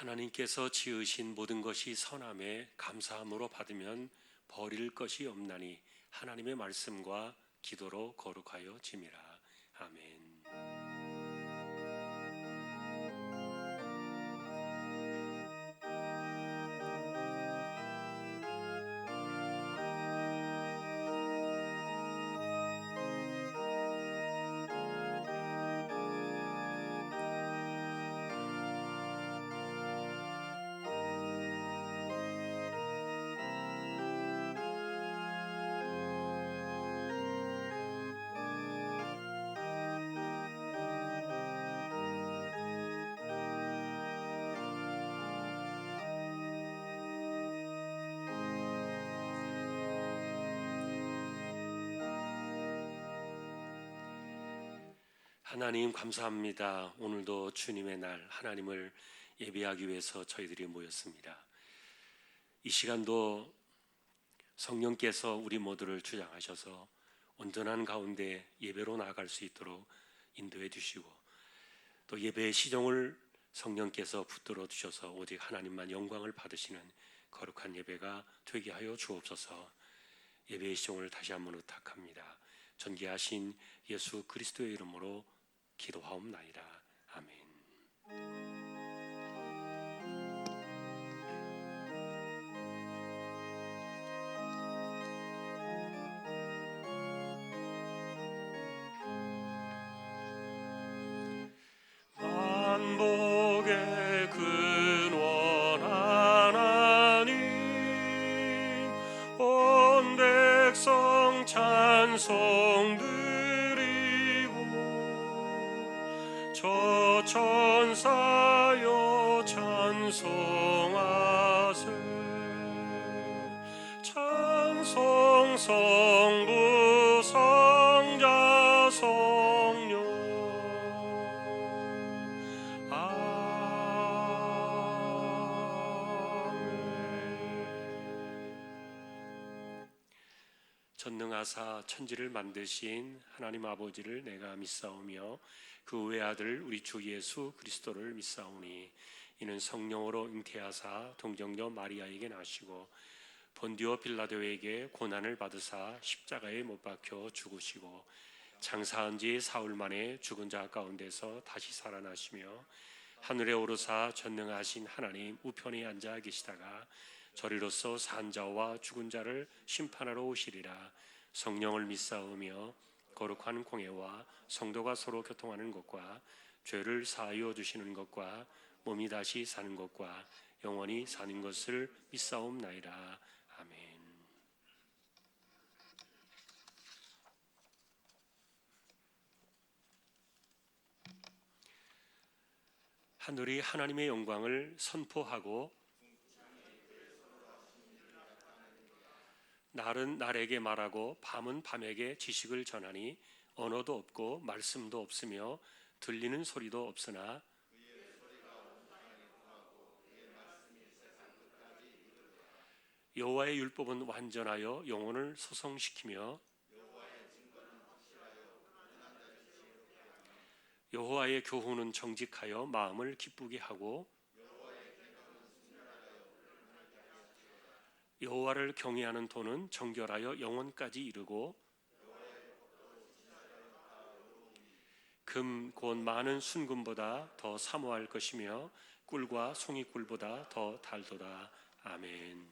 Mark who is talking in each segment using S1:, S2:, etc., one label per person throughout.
S1: 하나님께서 지으신 모든 것이 선함에 감사함으로 받으면 버릴 것이 없나니 하나님의 말씀과 기도로 거룩하여 짐이라. 아멘. 하나님 감사합니다. 오늘도 주님의 날 하나님을 예배하기 위해서 저희들이 모였습니다. 이 시간도 성령께서 우리 모두를 주장하셔서 온전한 가운데 예배로 나아갈 수 있도록 인도해 주시고, 또 예배의 시종을 성령께서 붙들어 주셔서 오직 하나님만 영광을 받으시는 거룩한 예배가 되게 하여 주옵소서. 예배의 시종을 다시 한번 의탁합니다. 전개하신 예수 그리스도의 이름으로 기도하옵나이다. 아멘. 만복의 근원 하나님, 온 백성 찬송 저 천사여 찬송하세. 찬송 성부 성자 성령. 아멘. 전능하사 천지를 만드신 하나님 아버지를 내가 믿사오며 그 외아들 우리 주 예수 그리스도를 믿사오니 이는 성령으로 잉태하사 동정녀 마리아에게 나시고 본디오 빌라도에게 고난을 받으사 십자가에 못 박혀 죽으시고 장사한 지 사흘 만에 죽은 자 가운데서 다시 살아나시며 하늘에 오르사 전능하신 하나님 우편에 앉아 계시다가 저리로서 산 자와 죽은 자를 심판하러 오시리라. 성령을 믿사오며 거룩한 공예와 성도가 서로 교통하는 것과 죄를 사하여 주시는 것과 몸이 다시 사는 것과 영원히 사는 것을 믿사옵나이다. 아멘. 하늘이 하나님의 영광을 선포하고 날은 날에게 말하고 밤은 밤에게 지식을 전하니 언어도 없고 말씀도 없으며 들리는 소리도 없으나 여호와의 율법은 완전하여 영혼을 소성시키며 여호와의 교훈은 정직하여 마음을 기쁘게 하고 여호와를 경외하는 도는 정결하여 영혼까지 이르고 금 곧 많은 순금보다 더 사모할 것이며 꿀과 송이꿀보다 더 달도다. 아멘.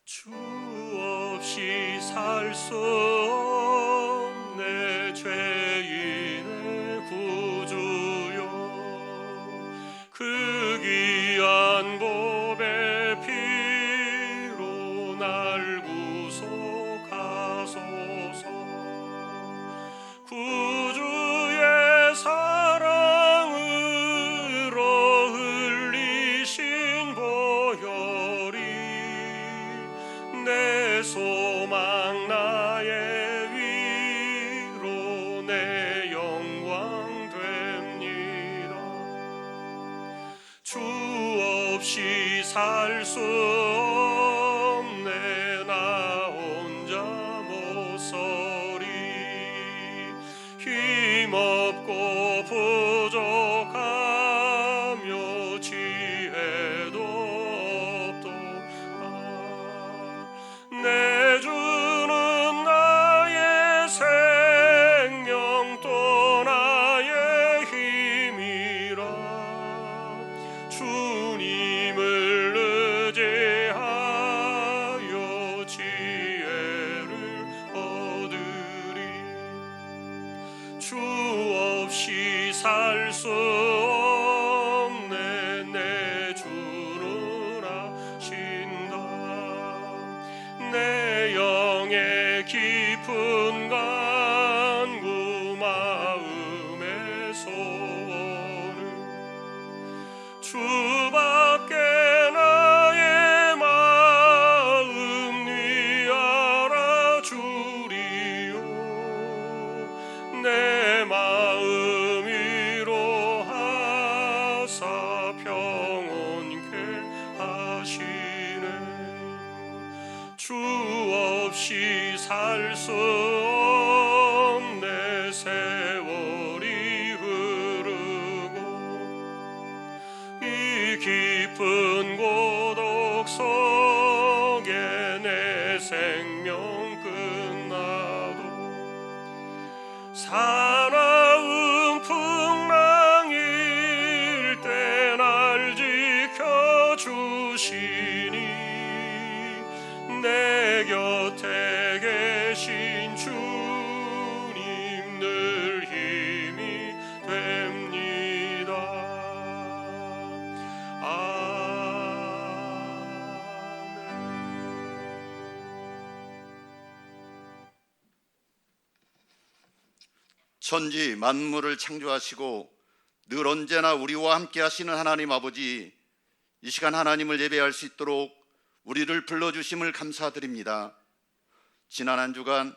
S1: 주 없이 살 수 없네 죄인의 구주요 그 귀한 보배 피로 날 구속하소서. 구주의 사랑으로 흘리신 보혈이 내 소망 나의 위로 내 영광 됩니다. 주 없이 살 수 없네 나 주님을 의지하여 지혜를 얻으리. 주 없이 살 수 없네 내 주는 아신다. 내 영의 깊은 간구 마음의 소원을 주밖에 나의 마음 네 알아주리요. 내 마음 위로하사 평온케 하시네. 주 없이 살 수 없네 세월이 흐르고 이 깊은 고독 속에 내 생명 끝나도 사나운 풍랑일 때 날 지켜주시니 내 곁에 계신 주님 늘 힘이 됩니다.
S2: 천지 만물을 창조하시고 늘 언제나 우리와 함께 하시는 하나님 아버지, 이 시간 하나님을 예배할 수 있도록 우리를 불러주심을 감사드립니다. 지난 한 주간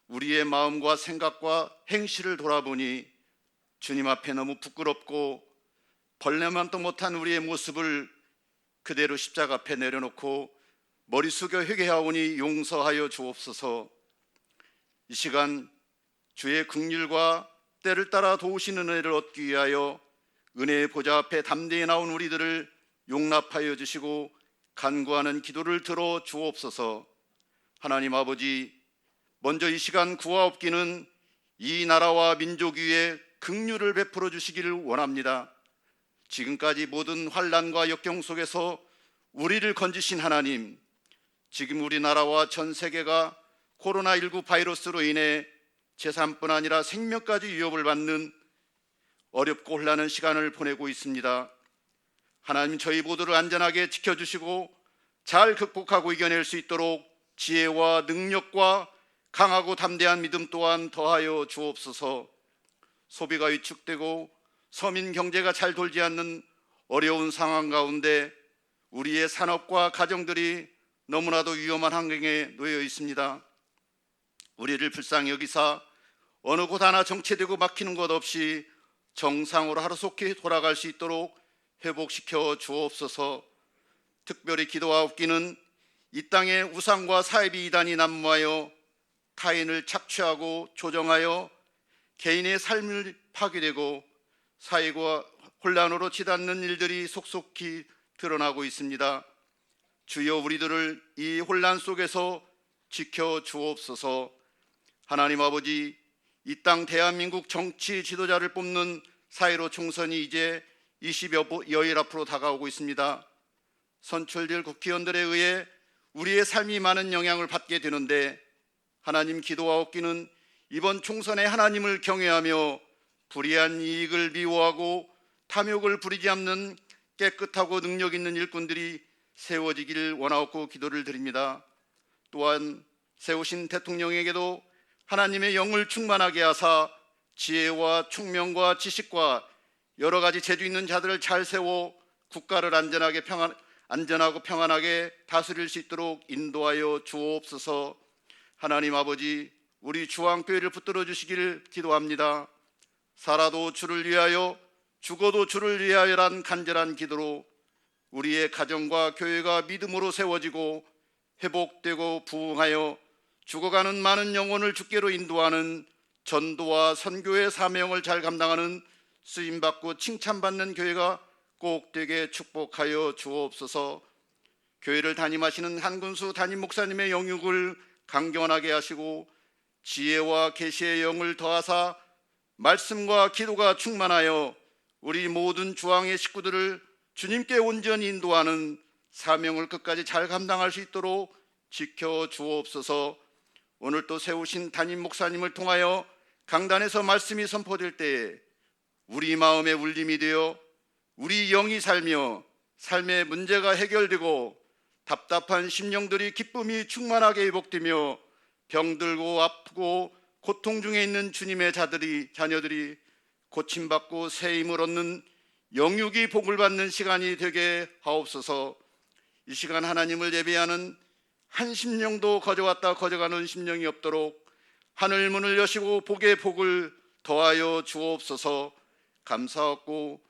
S2: 우리의 마음과 생각과 행실을 돌아보니 주님 앞에 너무 부끄럽고 벌레만도 못한 우리의 모습을 그대로 십자가 앞에 내려놓고 머리 숙여 회개하오니 용서하여 주옵소서. 이 시간 주의 긍휼과 때를 따라 도우시는 은혜를 얻기 위하여 은혜의 보좌 앞에 담대히 나온 우리들을 용납하여 주시고 간구하는 기도를 들어 주옵소서. 하나님 아버지, 먼저 이 시간 구하옵기는 이 나라와 민족 위에 긍휼을 베풀어 주시기를 원합니다. 지금까지 모든 환난과 역경 속에서 우리를 건지신 하나님, 지금 우리나라와 전 세계가 코로나19 바이러스로 인해 재산뿐 아니라 생명까지 위협을 받는 어렵고 혼란한 시간을 보내고 있습니다. 하나님, 저희 모두를 안전하게 지켜주시고 잘 극복하고 이겨낼 수 있도록 지혜와 능력과 강하고 담대한 믿음 또한 더하여 주옵소서. 소비가 위축되고 서민 경제가 잘 돌지 않는 어려운 상황 가운데 우리의 산업과 가정들이 너무나도 위험한 환경에 놓여 있습니다. 우리를 불쌍히 여기사 어느 곳 하나 정체되고 막히는 것 없이 정상으로 하루속히 돌아갈 수 있도록 회복시켜 주옵소서. 특별히 기도하옵기는 이 땅에 우상과 사이비 이단이 난무하여 타인을 착취하고 조정하여 개인의 삶을 파괴되고 사회가 혼란으로 치닫는 일들이 속속히 드러나고 있습니다. 주여, 우리들을 이 혼란 속에서 지켜 주옵소서. 하나님 아버지, 이 땅 대한민국 정치 지도자를 뽑는 4.15 총선이 이제 20여일 앞으로 다가오고 있습니다. 선출될 국회의원들에 의해 우리의 삶이 많은 영향을 받게 되는데, 하나님, 기도하옵기는 이번 총선에 하나님을 경외하며 불의한 이익을 미워하고 탐욕을 부리지 않는 깨끗하고 능력 있는 일꾼들이 세워지기를 원하옵고 기도를 드립니다. 또한 세우신 대통령에게도 하나님의 영을 충만하게 하사 지혜와 총명과 지식과 여러 가지 재주 있는 자들을 잘 세워 국가를 안전하고 평안하게 다스릴 수 있도록 인도하여 주옵소서. 하나님 아버지, 우리 주왕교회를 붙들어 주시기를 기도합니다. 살아도 주를 위하여 죽어도 주를 위하여란 간절한 기도로 우리의 가정과 교회가 믿음으로 세워지고 회복되고 부흥하여 죽어가는 많은 영혼을 주께로 인도하는 전도와 선교의 사명을 잘 감당하는 쓰임받고 칭찬받는 교회가 꼭 되게 축복하여 주옵소서. 교회를 담임하시는 한군수 담임 목사님의 영육을 강건하게 하시고 지혜와 계시의 영을 더하사 말씀과 기도가 충만하여 우리 모든 주왕의 식구들을 주님께 온전히 인도하는 사명을 끝까지 잘 감당할 수 있도록 지켜 주옵소서. 오늘 또 세우신 담임 목사님을 통하여 강단에서 말씀이 선포될 때에 우리 마음의 울림이 되어 우리 영이 살며 삶의 문제가 해결되고 답답한 심령들이 기쁨이 충만하게 회복되며 병들고 아프고 고통 중에 있는 주님의 자녀들이 고침받고 새 힘을 얻는 영육이 복을 받는 시간이 되게 하옵소서. 이 시간 하나님을 예배하는 한 심령도 거저왔다 거저가는 심령이 없도록 하늘 문을 여시고 복의 복을 더하여 주옵소서. 감사하고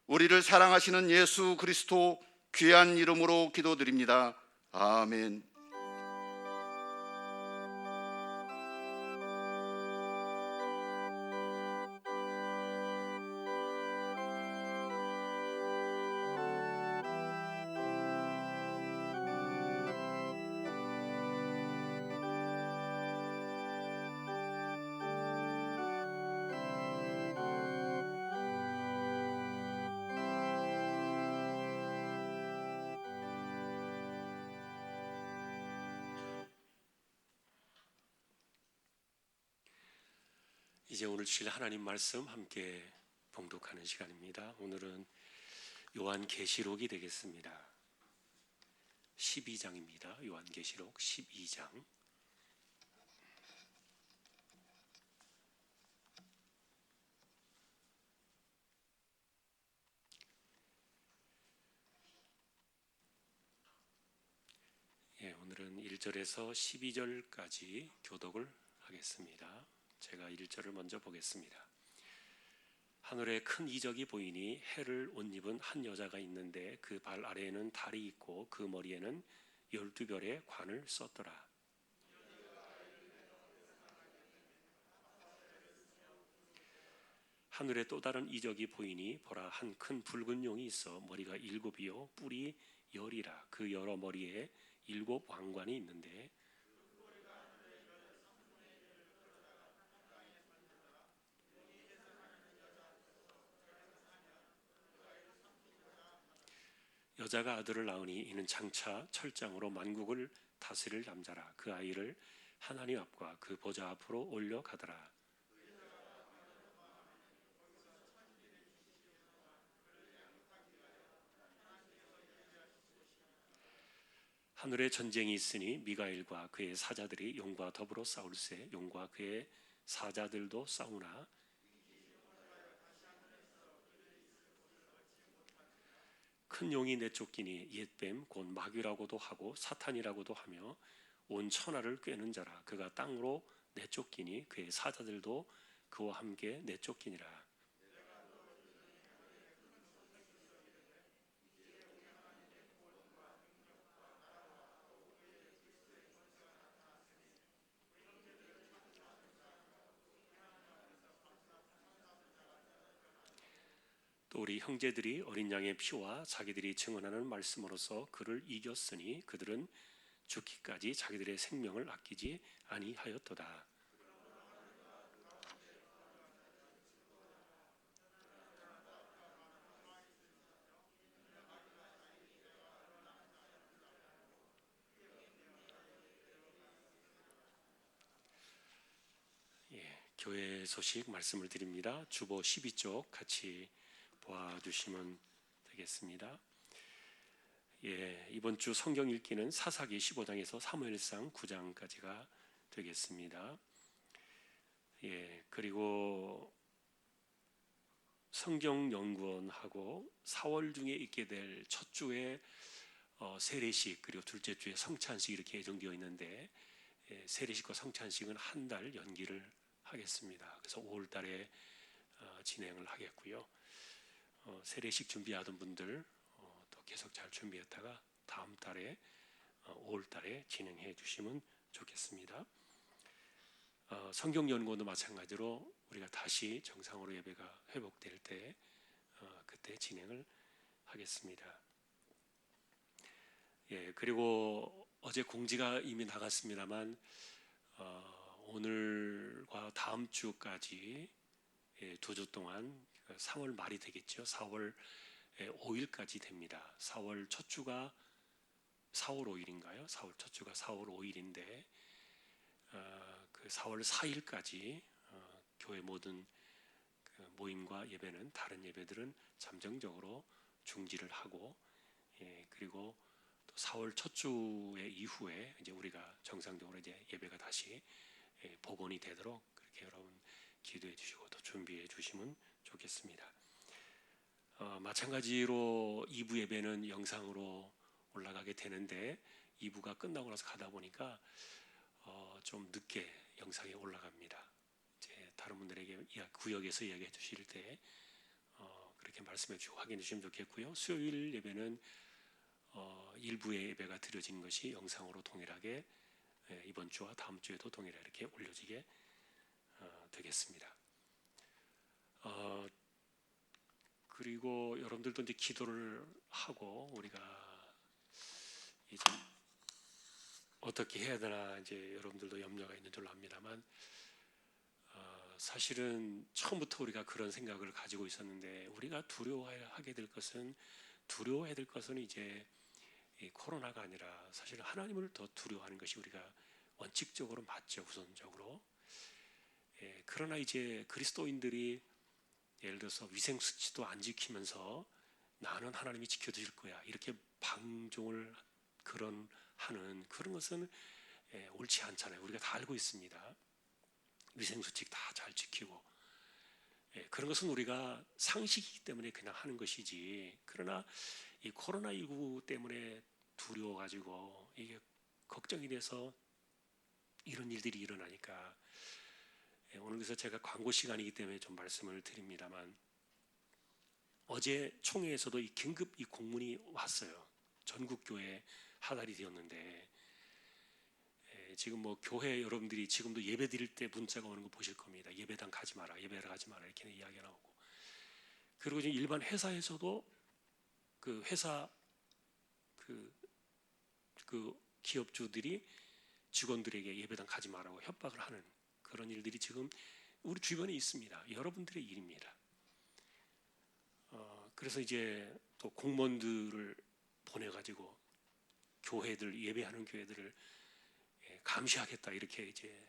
S2: 우리를 사랑하시는 예수 그리스도 귀한 이름으로 기도드립니다. 아멘.
S1: 이제 오늘 주실 하나님 말씀 함께 봉독하는 시간입니다. 오늘은 요한계시록이 되겠습니다. 12장입니다. 요한계시록 12장. 오늘은 1절에서 12절까지 교독을 하겠습니다. 제가 1절을 먼저 보겠습니다. 하늘에 큰 이적이 보이니 해를 옷 입은 한 여자가 있는데 그 발 아래에는 달이 있고 그 머리에는 12별의 관을 썼더라. 하늘에 또 다른 이적이 보이니 보라, 한 큰 붉은 용이 있어 머리가 7이요 뿔이 10이라. 그 여러 머리에 7 왕관이 있는데 여자가 아들을 낳으니 이는 장차 철장으로 만국을 다스릴 남자라. 그 아이를 하나님 앞과 그 보좌 앞으로 올려가더라. 하늘에 전쟁이 있으니 미가엘과 그의 사자들이 용과 더불어 싸울세. 용과 그의 사자들도 싸우나 큰 용이 내쫓기니 옛뱀 곧 마귀라고도 하고 사탄이라고도 하며 온 천하를 꿰는 자라. 그가 땅으로 내쫓기니 그의 사자들도 그와 함께 내쫓기니라. 또 우리 형제들이 어린 양의 피와 자기들이 증언하는 말씀으로서 그를 이겼으니 그들은 죽기까지 자기들의 생명을 아끼지 아니하였도다. 교회 소식 말씀을 드립니다. 주보 12쪽 같이 보아주시면 되겠습니다. 이번 주 성경 읽기는 사사기 15장에서 사무엘상 9장까지가 되겠습니다. 그리고 성경연구원하고 4월 중에 있게 될 첫 주에 세례식 그리고 둘째 주에 성찬식 이렇게 예정되어 있는데 세례식과 성찬식은 한 달 연기를 하겠습니다. 그래서 5월 달에 진행을 하겠고요. 세례식 준비하던 분들 또 계속 잘 준비했다가 다음 달에 5월 달에 진행해 주시면 좋겠습니다. 성경연구원도 마찬가지로 우리가 다시 정상으로 예배가 회복될 때 그때 진행을 하겠습니다. 그리고 어제 공지가 이미 나갔습니다만 오늘과 다음 주까지 2주 동안 3월 말이 되겠죠. 4월 5일까지 됩니다. 4월 첫 주가 4월 5일인가요? 4월 첫 주가 4월 5일인데 그 4월 4일까지 교회 모든 그 모임과 예배는 다른 예배들은 잠정적으로 중지를 하고 그리고 또 4월 첫 주의 이후에 이제 우리가 정상적으로 이제 예배가 다시 복원이 되도록 그렇게 여러분 기도해 주시고 또 준비해 주시면 좋겠습니다. 마찬가지로 2부 예배는 영상으로 올라가게 되는데 2부가 끝나고 나서 가다 보니까 좀 늦게 영상에 올라갑니다. 이제 다른 분들에게 구역에서 이야기해 주실 때 그렇게 말씀해 주시고 확인해 주시면 좋겠고요. 수요일 예배는 일부의 예배가 드려진 것이 영상으로 동일하게 이번 주와 다음 주에도 동일하게 이렇게 올려지게 되겠습니다. 그리고 여러분들도 이제 기도를 하고 우리가 이제 어떻게 해야 되나 이제 여러분들도 염려가 있는 줄로 압니다만 사실은 처음부터 우리가 그런 생각을 가지고 있었는데 우리가 두려워해야 될 것은 이제 이 코로나가 아니라 사실 하나님을 더 두려워하는 것이 우리가 원칙적으로 맞죠, 우선적으로. 그러나 이제 그리스도인들이 예를 들어서 위생 수치도 안 지키면서 나는 하나님이 지켜주실 거야 이렇게 방종을 하는 그런 것은 옳지 않잖아요. 우리가 다 알고 있습니다. 위생 수칙 다 잘 지키고 그런 것은 우리가 상식이기 때문에 그냥 하는 것이지. 그러나 이 코로나19 때문에 두려워가지고 이게 걱정이 돼서 이런 일들이 일어나니까 오늘 그래서 제가 광고 시간이기 때문에 좀 말씀을 드립니다만 어제 총회에서도 이 긴급 이 공문이 왔어요. 전국 교회 하달이 되었는데 지금 뭐 교회 여러분들이 지금도 예배 드릴 때 문자가 오는 거 보실 겁니다. 예배당 가지 마라, 예배를 가지 마라 이렇게 이야기가 나오고 그리고 지금 일반 회사에서도 그 회사 그 기업주들이 직원들에게 예배당 가지 마라고 협박을 하는 그런 일들이 지금 우리 주변에 있습니다. 여러분들의 일입니다. 그래서 이제 또 공무원들을 보내가지고 교회들 예배하는 교회들을 감시하겠다 이렇게 이제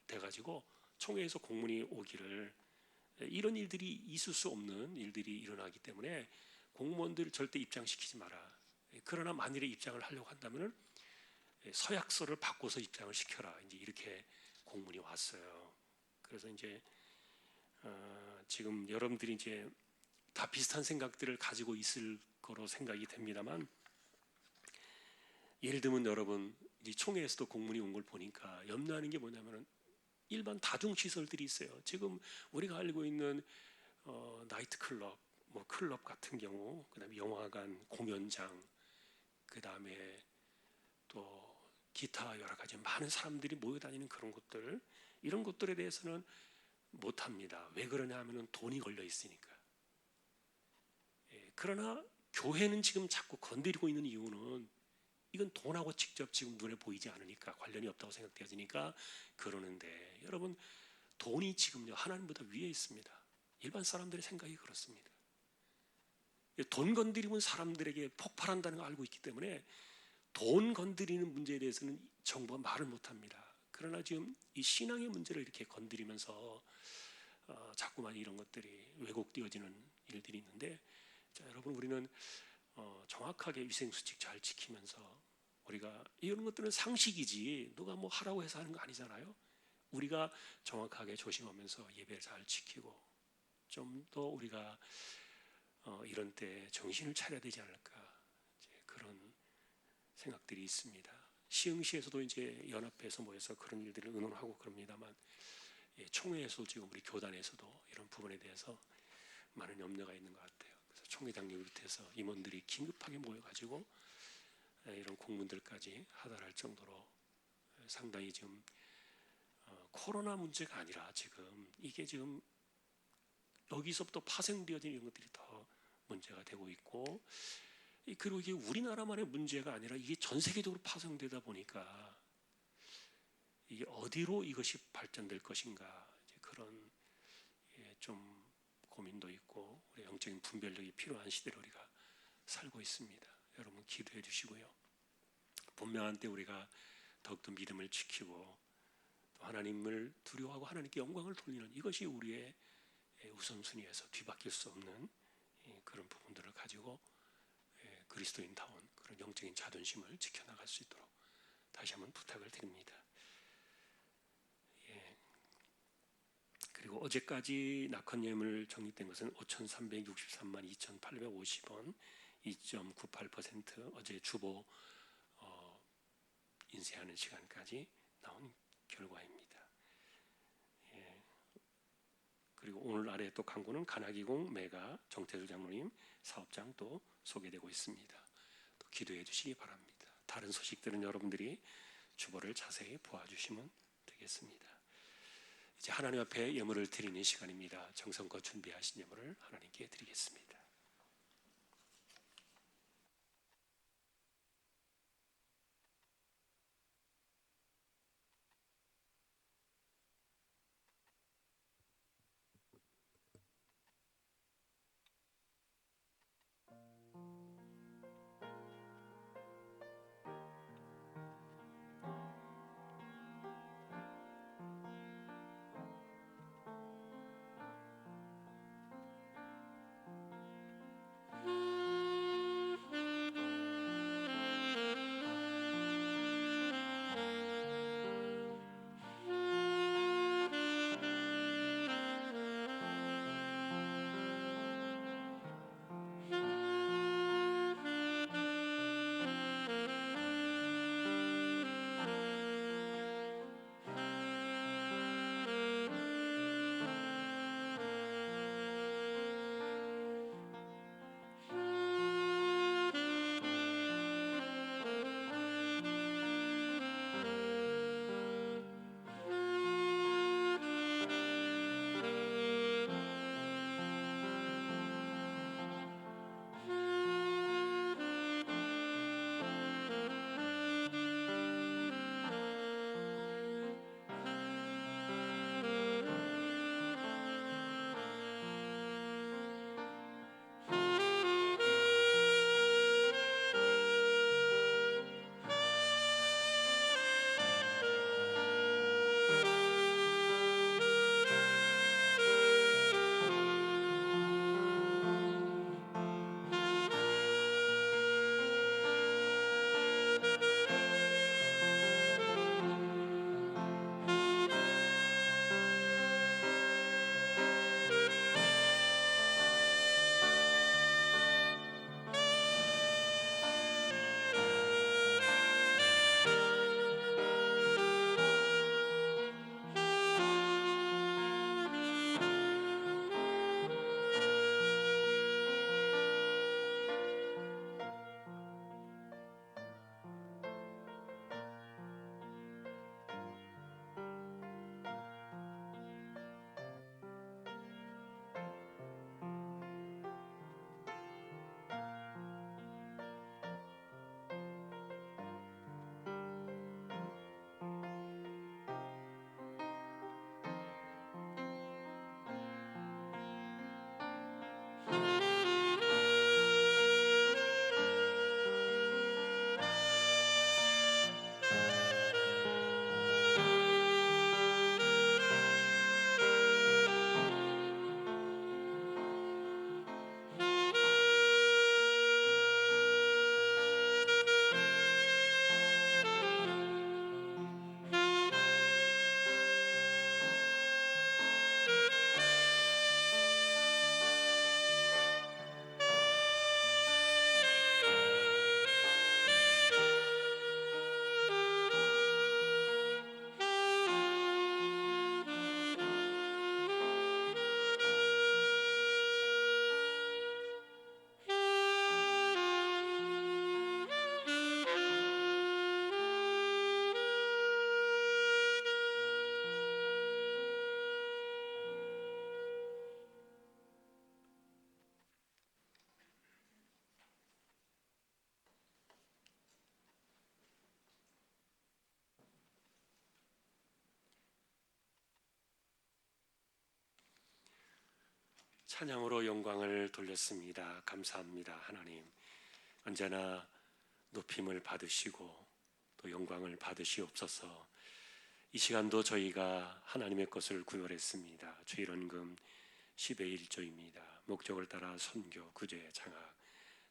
S1: 돼가지고 총회에서 공문이 오기를 이런 일들이 있을 수 없는 일들이 일어나기 때문에 공무원들 절대 입장시키지 마라. 그러나 만일에 입장을 하려고 한다면은 서약서를 바꿔서 입장을 시켜라. 이제 이렇게 공문이 왔어요. 그래서 이제 지금 여러분들이 이제 다 비슷한 생각들을 가지고 있을 거로 생각이 됩니다만 예를 들면 여러분 이 총회에서도 공문이 온 걸 보니까 염려하는 게 뭐냐면은 일반 다중 시설들이 있어요. 지금 우리가 알고 있는 나이트 클럽, 뭐 클럽 같은 경우, 그다음에 영화관, 공연장, 그다음에 또 기타 여러 가지 많은 사람들이 모여 다니는 그런 곳들 이런 것들에 대해서는 못 합니다. 왜 그러냐 하면은 돈이 걸려 있으니까. 그러나 교회는 지금 자꾸 건드리고 있는 이유는 이건 돈하고 직접 지금 눈에 보이지 않으니까 관련이 없다고 생각되어지니까 그러는데 여러분 돈이 지금요 하나님보다 위에 있습니다. 일반 사람들의 생각이 그렇습니다. 돈 건드리면 사람들에게 폭발한다는 걸 알고 있기 때문에 돈 건드리는 문제에 대해서는 정부가 말을 못합니다. 그러나 지금 이 신앙의 문제를 이렇게 건드리면서 자꾸만 이런 것들이 왜곡되어지는 일들이 있는데 자, 여러분 우리는 정확하게 위생수칙 잘 지키면서 우리가 이런 것들은 상식이지 누가 뭐 하라고 해서 하는 거 아니잖아요. 우리가 정확하게 조심하면서 예배를 잘 지키고 좀 더 우리가 이런 때 정신을 차려야 되지 않을까 이제 그런 생각들이 있습니다. 시흥시에서도 이제 연합해서 모여서 그런 일들을 의논하고 그럽니다만 총회에서 지금 우리 교단에서도 이런 부분에 대해서 많은 염려가 있는 것 같아요. 그래서 총회장님을 비롯해서 임원들이 긴급하게 모여가지고 이런 공문들까지 하달할 정도로 상당히 지금 코로나 문제가 아니라 지금 이게 지금 여기서부터 파생되어진 이런 것들이 더 문제가 되고 있고 그리고 이게 우리나라만의 문제가 아니라 이게 전 세계적으로 파생되다 보니까 이게 어디로 이것이 발전될 것인가 이제 그런 좀 고민도 있고 우리 영적인 분별력이 필요한 시대를 우리가 살고 있습니다. 여러분 기도해 주시고요. 분명한 때 우리가 더욱더 믿음을 지키고 또 하나님을 두려워하고 하나님께 영광을 돌리는 이것이 우리의 우선순위에서 뒤바뀔 수 없는 그런 부분들을 가지고 그리스도인다운 그런 영적인 자존심을 지켜나갈 수 있도록 다시 한번 부탁을 드립니다. 그리고 어제까지 낙헌예물 적립된 것은 5,363만 2,850원 2.98% 어제 주보 인쇄하는 시간까지 나온 결과입니다. 그리고 오늘 아래 또 광고는 가나기공 메가 정태수 장로님 사업장 또 소개되고 있습니다. 또 기도해 주시기 바랍니다. 다른 소식들은 여러분들이 주보를 자세히 보아주시면 되겠습니다. 이제 하나님 앞에 예물을 드리는 시간입니다. 정성껏 준비하신 예물을 하나님께 드리겠습니다. 찬양으로 영광을 돌렸습니다. 감사합니다. 하나님, 언제나 높임을 받으시고 또 영광을 받으시옵소서. 이 시간도 저희가 하나님의 것을 구별했습니다. 주일헌금 10의 1조입니다. 목적을 따라 선교, 구제, 장학,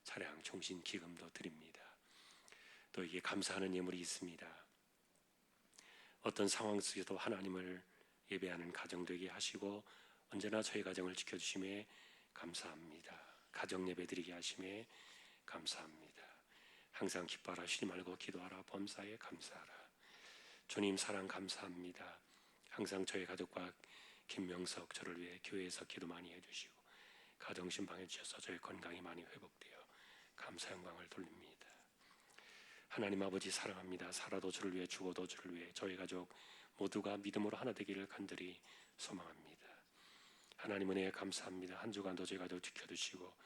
S1: 차량, 종신, 기금도 드립니다. 또 이게 감사하는 예물이 있습니다. 어떤 상황 속에도 하나님을 예배하는 가정 되게 하시고 언제나 저희 가정을 지켜주심에 감사합니다. 가정 예배 드리게 하심에 감사합니다. 항상 기뻐하라, 쉬지 말고 기도하라, 범사에 감사하라. 주님 사랑 감사합니다. 항상 저희 가족과 김명석 저를 위해 교회에서 기도 많이 해주시고 가정 신방해 주셔서 저희 건강이 많이 회복되어 감사 영광을 돌립니다. 하나님 아버지 사랑합니다. 살아도 주를 위해 죽어도 주를 위해 저희 가족 모두가 믿음으로 하나 되기를 간절히 소망합니다. 하나님 은혜에 감사합니다. 한 주간도 저희 가족 지켜주시고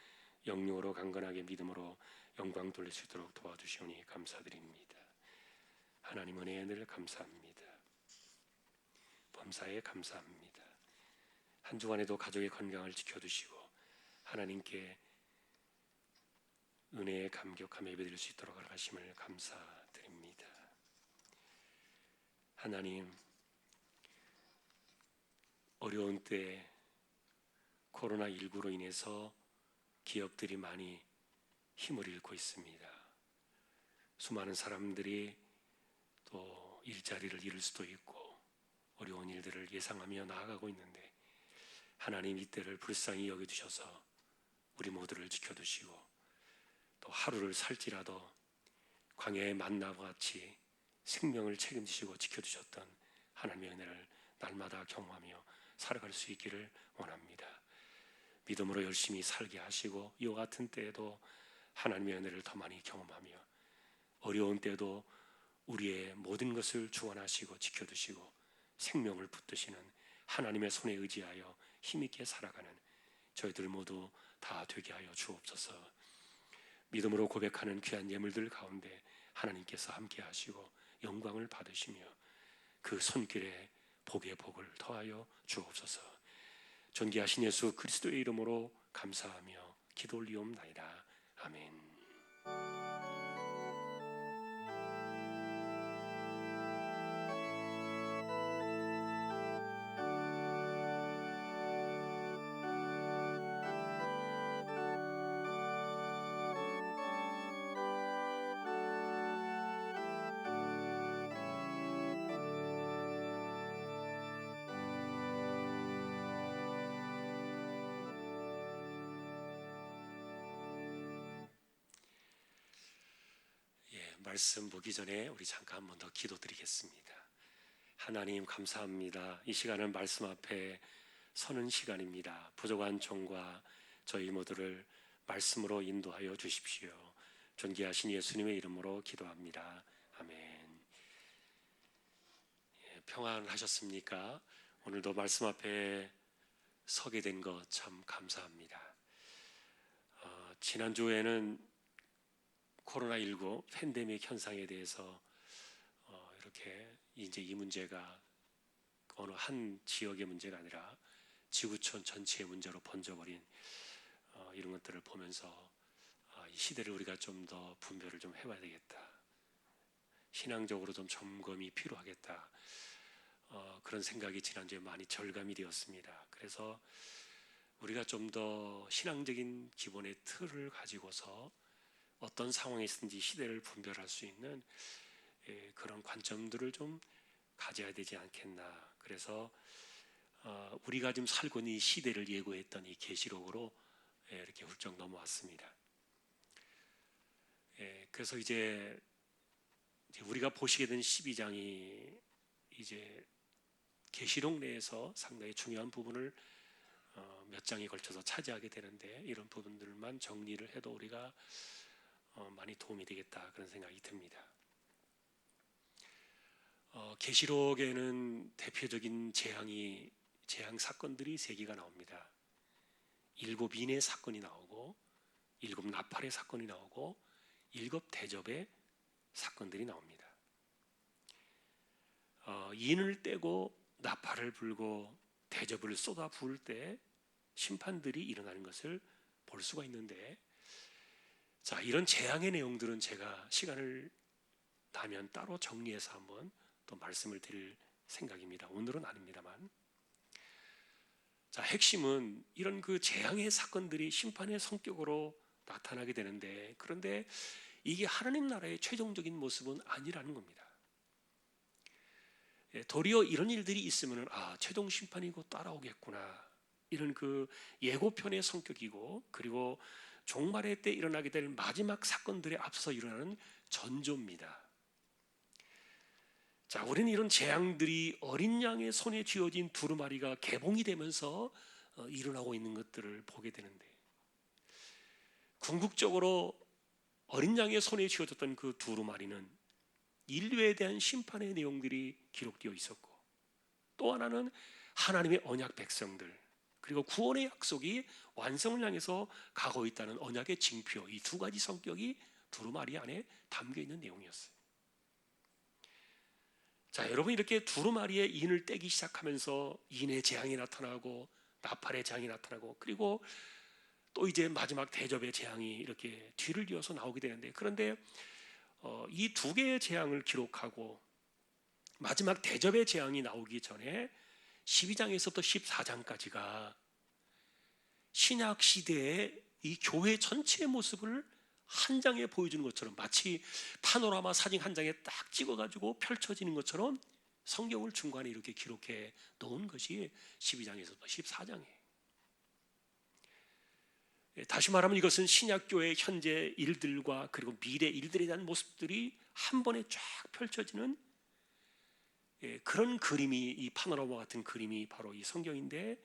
S1: 영육으로 강건하게 믿음으로 영광 돌릴 수 있도록 도와주시오니 감사드립니다. 하나님 은혜에 늘 감사합니다. 범사에 감사합니다. 한 주간에도 가족의 건강을 지켜주시고 하나님께 은혜에 감격하며 예배드릴 수 있도록 허락하심을 감사드립니다. 하나님, 어려운 때 코로나19로 인해서 기업들이 많이 힘을 잃고 있습니다. 수많은 사람들이 또 일자리를 잃을 수도 있고 어려운 일들을 예상하며 나아가고 있는데 하나님 이때를 불쌍히 여겨주셔서 우리 모두를 지켜주시고 또 하루를 살지라도 광야의 만나와 같이 생명을 책임지시고 지켜주셨던 하나님의 은혜를 날마다 경험하며 살아갈 수 있기를 원합니다. 믿음으로 열심히 살게 하시고 이와 같은 때에도 하나님의 은혜를 더 많이 경험하며 어려운 때도 우리의 모든 것을 주관하시고 지켜주시고 생명을 붙드시는 하나님의 손에 의지하여 힘있게 살아가는 저희들 모두 다 되게 하여 주옵소서. 믿음으로 고백하는 귀한 예물들 가운데 하나님께서 함께 하시고 영광을 받으시며 그 손길에 복의 복을 더하여 주옵소서. 존귀하신 예수 그리스도의 이름으로 감사하며 기도 올리옵나이다. 아멘. 말씀 보기 전에 우리 잠깐 한 번 더 기도드리겠습니다. 하나님 감사합니다. 이 시간은 말씀 앞에 서는 시간입니다. 부족한 종과 저희 모두를 말씀으로 인도하여 주십시오. 존귀하신 예수님의 이름으로 기도합니다. 아멘. 평안하셨습니까? 오늘도 말씀 앞에 서게 된 것 참 감사합니다. 지난주에는 코로나19 팬데믹 현상에 대해서 이렇게 이제 이 문제가 어느 한 지역의 문제가 아니라 지구촌 전체의 문제로 번져버린 이런 것들을 보면서 이 시대를 우리가 좀 더 분별을 좀 해봐야 되겠다. 신앙적으로 좀 점검이 필요하겠다. 그런 생각이 지난주에 많이 절감이 되었습니다. 그래서 우리가 좀 더 신앙적인 기본의 틀을 가지고서 어떤 상황에 있든지 시대를 분별할 수 있는 그런 관점들을 좀 가져야 되지 않겠나. 그래서 우리가 지금 살고 있는 이 시대를 예고했던 이 계시록으로 이렇게 훌쩍 넘어왔습니다. 그래서 이제 우리가 보시게 된 12장이 이제 계시록 내에서 상당히 중요한 부분을 몇 장에 걸쳐서 차지하게 되는데 이런 부분들만 정리를 해도 우리가 많이 도움이 되겠다 그런 생각이 듭니다. 계시록에는 대표적인 재앙 사건들이 3개가 나옵니다. 7 인의 사건이 나오고 7 나팔의 사건이 나오고 7 대접의 사건들이 나옵니다. 인을 떼고 나팔을 불고 대접을 쏟아 부을 때 심판들이 일어나는 것을 볼 수가 있는데, 자, 이런 재앙의 내용들은 제가 시간을 나면 따로 정리해서 한번 또 말씀을 드릴 생각입니다. 오늘은 아닙니다만. 자, 핵심은 이런 그 재앙의 사건들이 심판의 성격으로 나타나게 되는데, 그런데 이게 하나님 나라의 최종적인 모습은 아니라는 겁니다. 도리어 이런 일들이 있으면 최종 심판이 곧 따라오겠구나, 이런 그 예고편의 성격이고, 그리고 종말의 때 일어나게 될 마지막 사건들에 앞서 일어나는 전조입니다. 자, 우리는 이런 재앙들이 어린 양의 손에 쥐어진 두루마리가 개봉이 되면서 일어나고 있는 것들을 보게 되는데, 궁극적으로 어린 양의 손에 쥐어졌던 그 두루마리는 인류에 대한 심판의 내용들이 기록되어 있었고, 또 하나는 하나님의 언약 백성들, 그리고 구원의 약속이 완성을 향해서 가고 있다는 언약의 징표, 이 두 가지 성격이 두루마리 안에 담겨 있는 내용이었어요. 자, 여러분, 이렇게 두루마리에 인을 떼기 시작하면서 인의 재앙이 나타나고 나팔의 재앙이 나타나고, 그리고 또 이제 마지막 대접의 재앙이 이렇게 뒤를 이어서 나오게 되는데, 그런데 이 두 개의 재앙을 기록하고 마지막 대접의 재앙이 나오기 전에 12장에서부터 14장까지가 신약 시대의 이 교회 전체의 모습을 한 장에 보여주는 것처럼, 마치 파노라마 사진 한 장에 딱 찍어가지고 펼쳐지는 것처럼 성경을 중간에 이렇게 기록해 놓은 것이 12장에서부터 14장이에요. 다시 말하면 이것은 신약교회의 현재 일들과 그리고 미래 일들에 대한 모습들이 한 번에 쫙 펼쳐지는 그런 그림이, 이 파노라마 같은 그림이 바로 이 성경인데,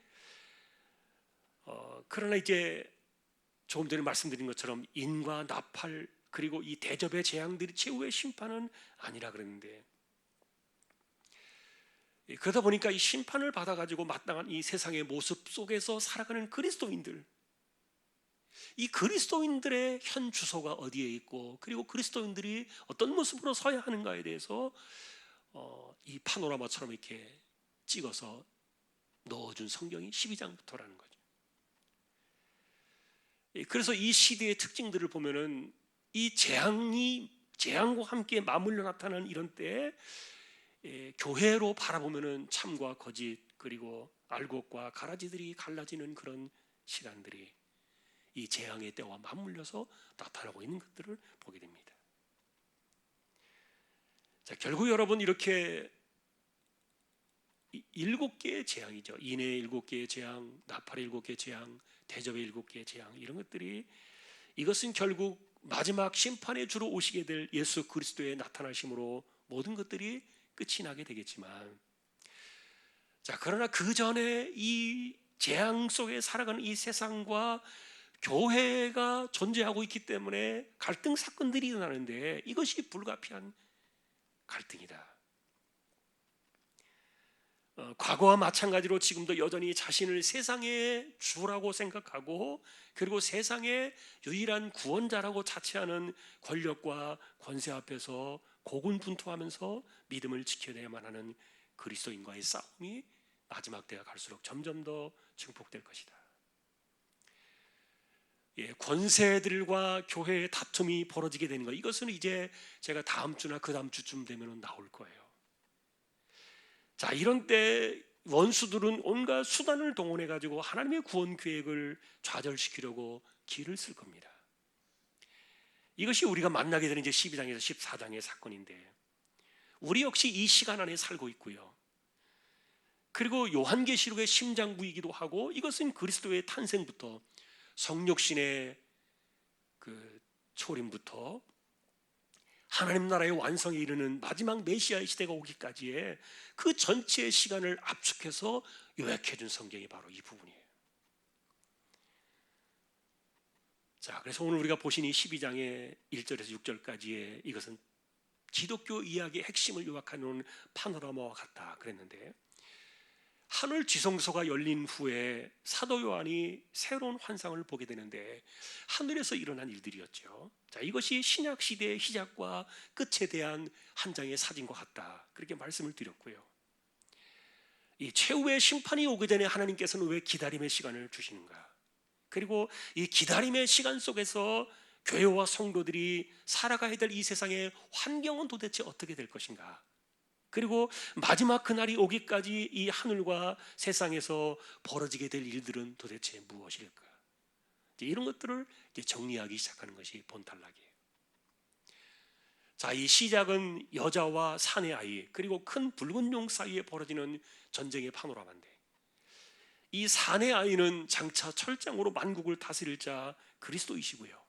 S1: 그러나 이제 조금 전에 말씀드린 것처럼 인과 나팔, 그리고 이 대접의 재앙들이 최후의 심판은 아니라 그랬는데, 그러다 보니까 이 심판을 받아가지고 마땅한 이 세상의 모습 속에서 살아가는 그리스도인들, 이 그리스도인들의 현 주소가 어디에 있고, 그리고 그리스도인들이 어떤 모습으로 서야 하는가에 대해서 이 파노라마처럼 이렇게 찍어서 넣어준 성경이 12장부터라는 거죠. 그래서 이 시대의 특징들을 보면은 이 재앙과 함께 맞물려 나타나는 이런 때에 교회로 바라보면은 참과 거짓, 그리고 알곡과 가라지들이 갈라지는 그런 시간들이 이 재앙의 때와 맞물려서 나타나고 있는 것들을 보게 됩니다. 자, 결국 여러분, 이렇게 7개의 재앙이죠. 인의 7개의 재앙, 나팔의 7개의 재앙, 대접의 7개의 재앙, 이런 것들이, 이것은 결국 마지막 심판의 주로 오시게 될 예수 그리스도의 나타나심으로 모든 것들이 끝이 나게 되겠지만, 자, 그러나 그 전에 이 재앙 속에 살아가는 이 세상과 교회가 존재하고 있기 때문에 갈등 사건들이 일어나는데, 이것이 불가피한 갈등이다. 과거와 마찬가지로 지금도 여전히 자신을 세상의 주라고 생각하고, 그리고 세상의 유일한 구원자라고 자처하는 권력과 권세 앞에서 고군분투하면서 믿음을 지켜내야만 하는 그리스도인과의 싸움이 마지막 때가 갈수록 점점 더 증폭될 것이다. 권세들과 교회의 다툼이 벌어지게 되는 것, 이것은 이제 제가 다음 주나 그 다음 주쯤 되면 나올 거예요. 자, 이런 때 원수들은 온갖 수단을 동원해 가지고 하나님의 구원 계획을 좌절시키려고 길을 쓸 겁니다. 이것이 우리가 만나게 되는 이제 12장에서 14장의 사건인데, 우리 역시 이 시간 안에 살고 있고요. 그리고 요한계시록의 심장부이기도 하고, 이것은 그리스도의 탄생부터 성육신의 그 초림부터 하나님 나라의 완성에 이르는 마지막 메시아의 시대가 오기까지의 그 전체의 시간을 압축해서 요약해 준 성경이 바로 이 부분이에요. 자, 그래서 오늘 우리가 보신 이 12장의 1절에서 6절까지의 이것은 기독교 이야기의 핵심을 요약하는 파노라마와 같다 그랬는데, 하늘 지성소가 열린 후에 사도 요한이 새로운 환상을 보게 되는데, 하늘에서 일어난 일들이었죠. 자, 이것이 신약 시대의 시작과 끝에 대한 한 장의 사진과 같다, 그렇게 말씀을 드렸고요. 이 최후의 심판이 오기 전에 하나님께서는 왜 기다림의 시간을 주시는가? 그리고 이 기다림의 시간 속에서 교회와 성도들이 살아가야 될 이 세상의 환경은 도대체 어떻게 될 것인가? 그리고 마지막 그날이 오기까지 이 하늘과 세상에서 벌어지게 될 일들은 도대체 무엇일까? 이런 것들을 이제 정리하기 시작하는 것이 본탈락이에요. 자, 이 시작은 여자와 사내 아이 그리고 큰 붉은 용 사이에 벌어지는 전쟁의 파노라마인데, 이 사내 아이는 장차 철장으로 만국을 다스릴 자 그리스도이시고요,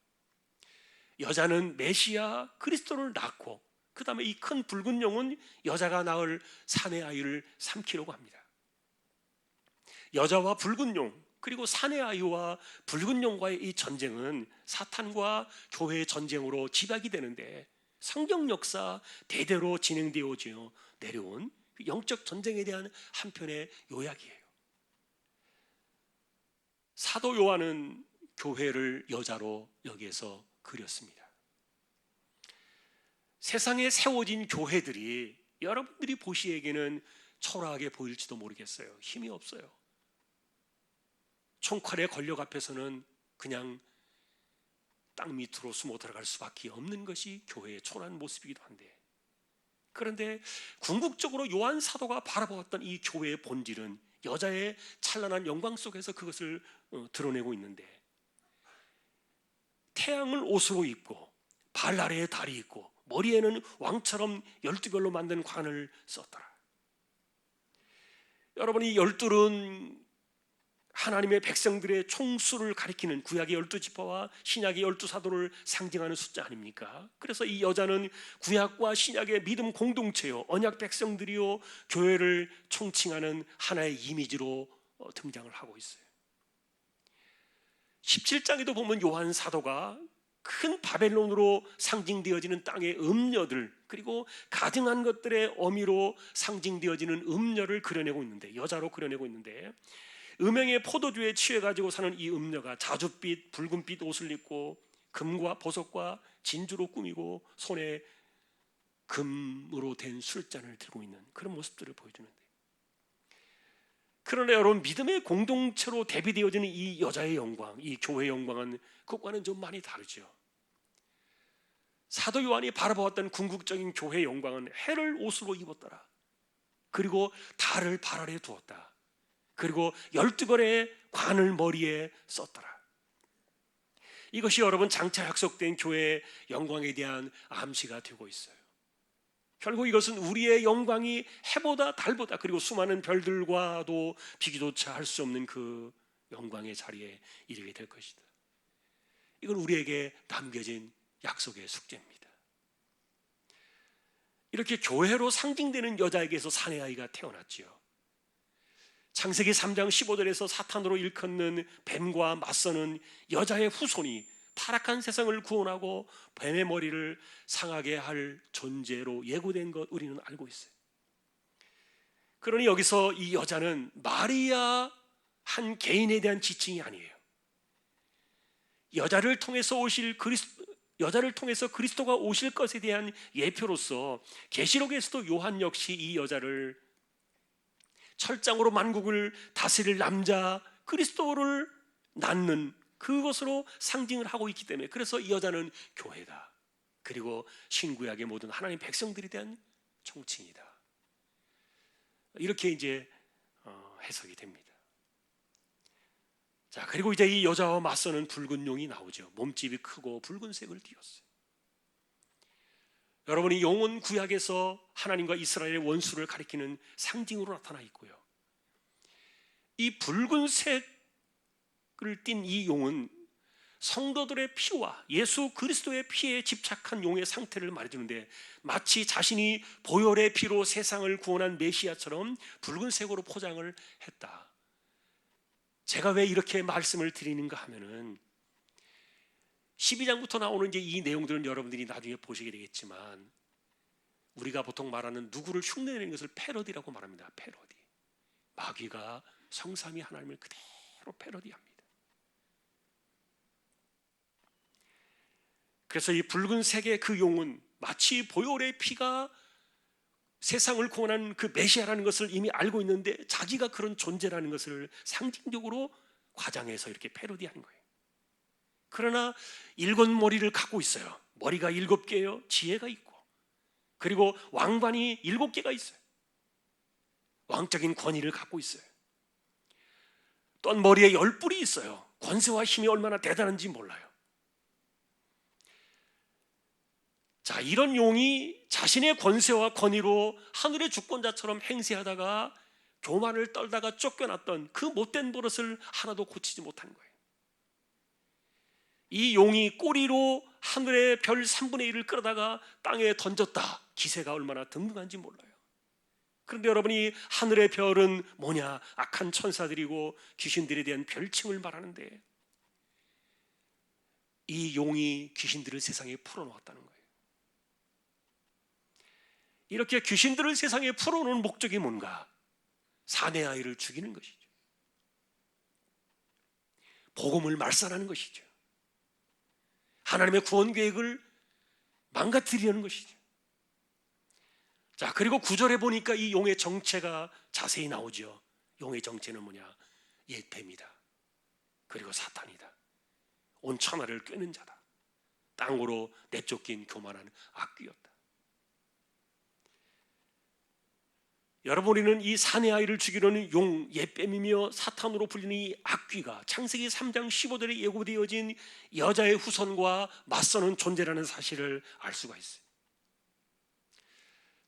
S1: 여자는 메시아 그리스도를 낳고 그 다음에 이 큰 붉은 용은 여자가 낳을 사내 아이를 삼키려고 합니다. 여자와 붉은 용 그리고 사내 아이와 붉은 용과의 이 전쟁은 사탄과 교회의 전쟁으로 집약이 되는데, 성경 역사 대대로 진행되어 내려온 영적 전쟁에 대한 한편의 요약이에요. 사도 요한은 교회를 여자로 여기에서 그렸습니다. 세상에 세워진 교회들이 여러분들이 보시기에는 초라하게 보일지도 모르겠어요. 힘이 없어요. 총칼의 권력 앞에서는 그냥 땅 밑으로 숨어 들어갈 수밖에 없는 것이 교회의 초라한 모습이기도 한데, 그런데 궁극적으로 요한 사도가 바라보았던 이 교회의 본질은 여자의 찬란한 영광 속에서 그것을 드러내고 있는데, 태양을 옷으로 입고 발 아래에 달이 있고 머리에는 왕처럼 12별로 만든 관을 썼더라. 여러분, 이 12은 하나님의 백성들의 총수를 가리키는 구약의 12지파와 신약의 12사도를 상징하는 숫자 아닙니까? 그래서 이 여자는 구약과 신약의 믿음 공동체요, 언약 백성들이요, 교회를 총칭하는 하나의 이미지로 등장을 하고 있어요. 17장에도 보면 요한 사도가 큰 바벨론으로 상징되어지는 땅의 음녀들 그리고 가증한 것들의 어미로 상징되어지는 음녀를 그려내고 있는데, 여자로 그려내고 있는데, 음행의 포도주에 취해가지고 사는 이 음녀가 자줏빛 붉은빛 옷을 입고 금과 보석과 진주로 꾸미고 손에 금으로 된 술잔을 들고 있는 그런 모습들을 보여주는데, 그러나 여러분, 믿음의 공동체로 대비되어지는 이 여자의 영광, 이 교회의 영광은 그것과는 좀 많이 다르죠. 사도 요한이 바라보았던 궁극적인 교회의 영광은 해를 옷으로 입었더라, 그리고 달을 발 아래 두었다, 그리고 12벌의 관을 머리에 썼더라. 이것이 여러분 장차 약속된 교회의 영광에 대한 암시가 되고 있어요. 결국 이것은 우리의 영광이 해보다 달보다 그리고 수많은 별들과도 비교조차 할 수 없는 그 영광의 자리에 이르게 될 것이다. 이건 우리에게 남겨진 약속의 숙제입니다. 이렇게 교회로 상징되는 여자에게서 사내 아이가 태어났지요. 창세기 3장 15절에서 사탄으로 일컫는 뱀과 맞서는 여자의 후손이 타락한 세상을 구원하고 뱀의 머리를 상하게 할 존재로 예고된 것 우리는 알고 있어요. 그러니 여기서 이 여자는 마리아 한 개인에 대한 지칭이 아니에요. 여자를 통해서 그리스도가 오실 것에 대한 예표로서 계시록에서도 요한 역시 이 여자를 철장으로 만국을 다스릴 남자 그리스도를 낳는 그것으로 상징을 하고 있기 때문에, 그래서 이 여자는 교회다, 그리고 신구약의 모든 하나님 백성들에 대한 총칭이다, 이렇게 이제 해석이 됩니다. 자, 그리고 이제 이 여자와 맞서는 붉은 용이 나오죠. 몸집이 크고 붉은색을 띠었어요. 여러분, 이 용은 구약에서 하나님과 이스라엘의 원수를 가리키는 상징으로 나타나 있고요, 이 붉은색을 띤 이 용은 성도들의 피와 예수 그리스도의 피에 집착한 용의 상태를 말해주는데, 마치 자신이 보혈의 피로 세상을 구원한 메시아처럼 붉은색으로 포장을 했다. 제가 왜 이렇게 말씀을 드리는가 하면은 12장부터 나오는 이제 이 내용들은 여러분들이 나중에 보시게 되겠지만, 우리가 보통 말하는 누구를 흉내내는 것을 패러디라고 말합니다. 패러디. 마귀가 성삼위 하나님을 그대로 패러디합니다. 그래서 이 붉은색의 그 용은 마치 보혈의 피가 세상을 구원하는 그 메시아라는 것을 이미 알고 있는데 자기가 그런 존재라는 것을 상징적으로 과장해서 이렇게 패러디하는 거예요. 그러나 일곱 머리를 갖고 있어요. 머리가 7개예요. 지혜가 있고, 그리고 왕관이 7개가 있어요. 왕적인 권위를 갖고 있어요. 또한 머리에 10뿔이 있어요. 권세와 힘이 얼마나 대단한지 몰라요. 자, 이런 용이 자신의 권세와 권위로 하늘의 주권자처럼 행세하다가 교만을 떨다가 쫓겨났던 그 못된 버릇을 하나도 고치지 못한 거예요. 이 용이 꼬리로 하늘의 별 3분의 1을 끌어다가 땅에 던졌다. 기세가 얼마나 등등한지 몰라요. 그런데 여러분이 하늘의 별은 뭐냐? 악한 천사들이고 귀신들에 대한 별칭을 말하는데, 이 용이 귀신들을 세상에 풀어놓았다는 거예요. 이렇게 귀신들을 세상에 풀어놓은 목적이 뭔가? 사내 아이를 죽이는 것이죠. 복음을 말살하는 것이죠. 하나님의 구원 계획을 망가뜨리려는 것이죠. 자, 그리고 9절에 보니까 이 용의 정체가 자세히 나오죠. 용의 정체는 뭐냐? 옛 뱀이다. 그리고 사탄이다. 온 천하를 꿰는 자다. 땅으로 내쫓긴 교만한 악귀였다. 여러분, 우리는 이 사내 아이를 죽이려는 용, 옛뱀이며 사탄으로 불리는 이 악귀가 창세기 3장 15절에 예고되어진 여자의 후손과 맞서는 존재라는 사실을 알 수가 있어요.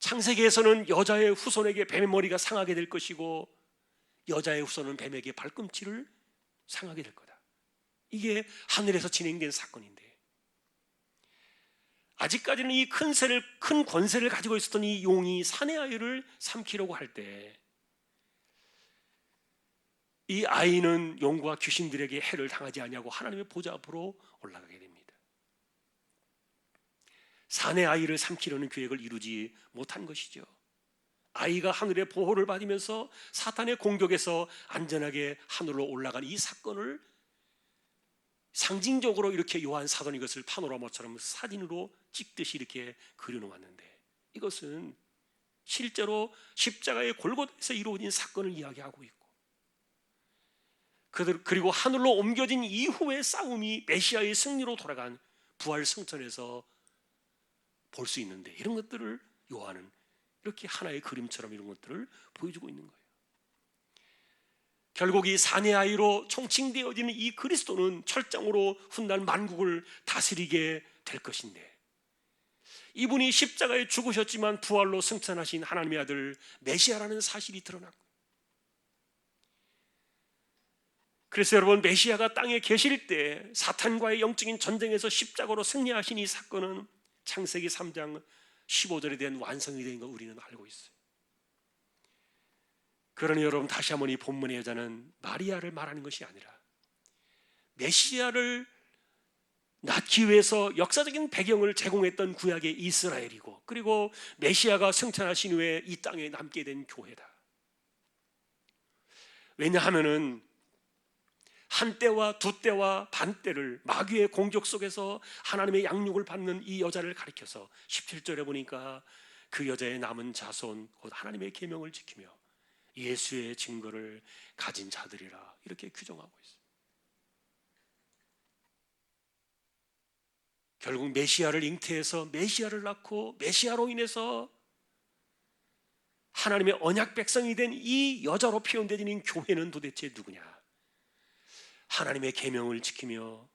S1: 창세기에서는 여자의 후손에게 뱀의 머리가 상하게 될 것이고, 여자의 후손은 뱀에게 발꿈치를 상하게 될 거다. 이게 하늘에서 진행된 사건인데, 아직까지는 이 큰 권세를 가지고 있었던 이 용이 사내 아이를 삼키려고 할 때, 이 아이는 용과 귀신들에게 해를 당하지 않냐고 하나님의 보좌 앞으로 올라가게 됩니다. 사내 아이를 삼키려는 계획을 이루지 못한 것이죠. 아이가 하늘의 보호를 받으면서 사탄의 공격에서 안전하게 하늘로 올라간 이 사건을 상징적으로 이렇게 요한 사도는 이것을 파노라마처럼 사진으로 찍듯이 이렇게 그려놓았는데, 이것은 실제로 십자가의 골고다에서 이루어진 사건을 이야기하고 있고, 그리고 하늘로 옮겨진 이후의 싸움이 메시아의 승리로 돌아간 부활 승천에서 볼 수 있는데, 이런 것들을 요한은 이렇게 하나의 그림처럼 이런 것들을 보여주고 있는 거예요. 결국 이 사내 아이로 총칭되어지는 이 그리스도는 철장으로 훗날 만국을 다스리게 될 것인데, 이분이 십자가에 죽으셨지만 부활로 승천하신 하나님의 아들 메시아라는 사실이 드러났고, 그래서 여러분, 메시아가 땅에 계실 때 사탄과의 영적인 전쟁에서 십자가로 승리하신 이 사건은 창세기 3장 15절에 대한 완성이 된 거 우리는 알고 있어요. 그러니 여러분, 다시 한번 이 본문의 여자는 마리아를 말하는 것이 아니라 메시아를 낳기 위해서 역사적인 배경을 제공했던 구약의 이스라엘이고, 그리고 메시아가 승천하신 후에 이 땅에 남게 된 교회다. 왜냐하면은 한 때와 두 때와 반 때를 마귀의 공격 속에서 하나님의 양육을 받는 이 여자를 가리켜서 17절에 보니까 그 여자의 남은 자손 곧 하나님의 계명을 지키며 예수의 증거를 가진 자들이라 이렇게 규정하고 있어요. 결국 메시아를 잉태해서 메시아를 낳고 메시아로 인해서 하나님의 언약 백성이 된 이 여자로 표현되는 교회는 도대체 누구냐? 하나님의 계명을 지키며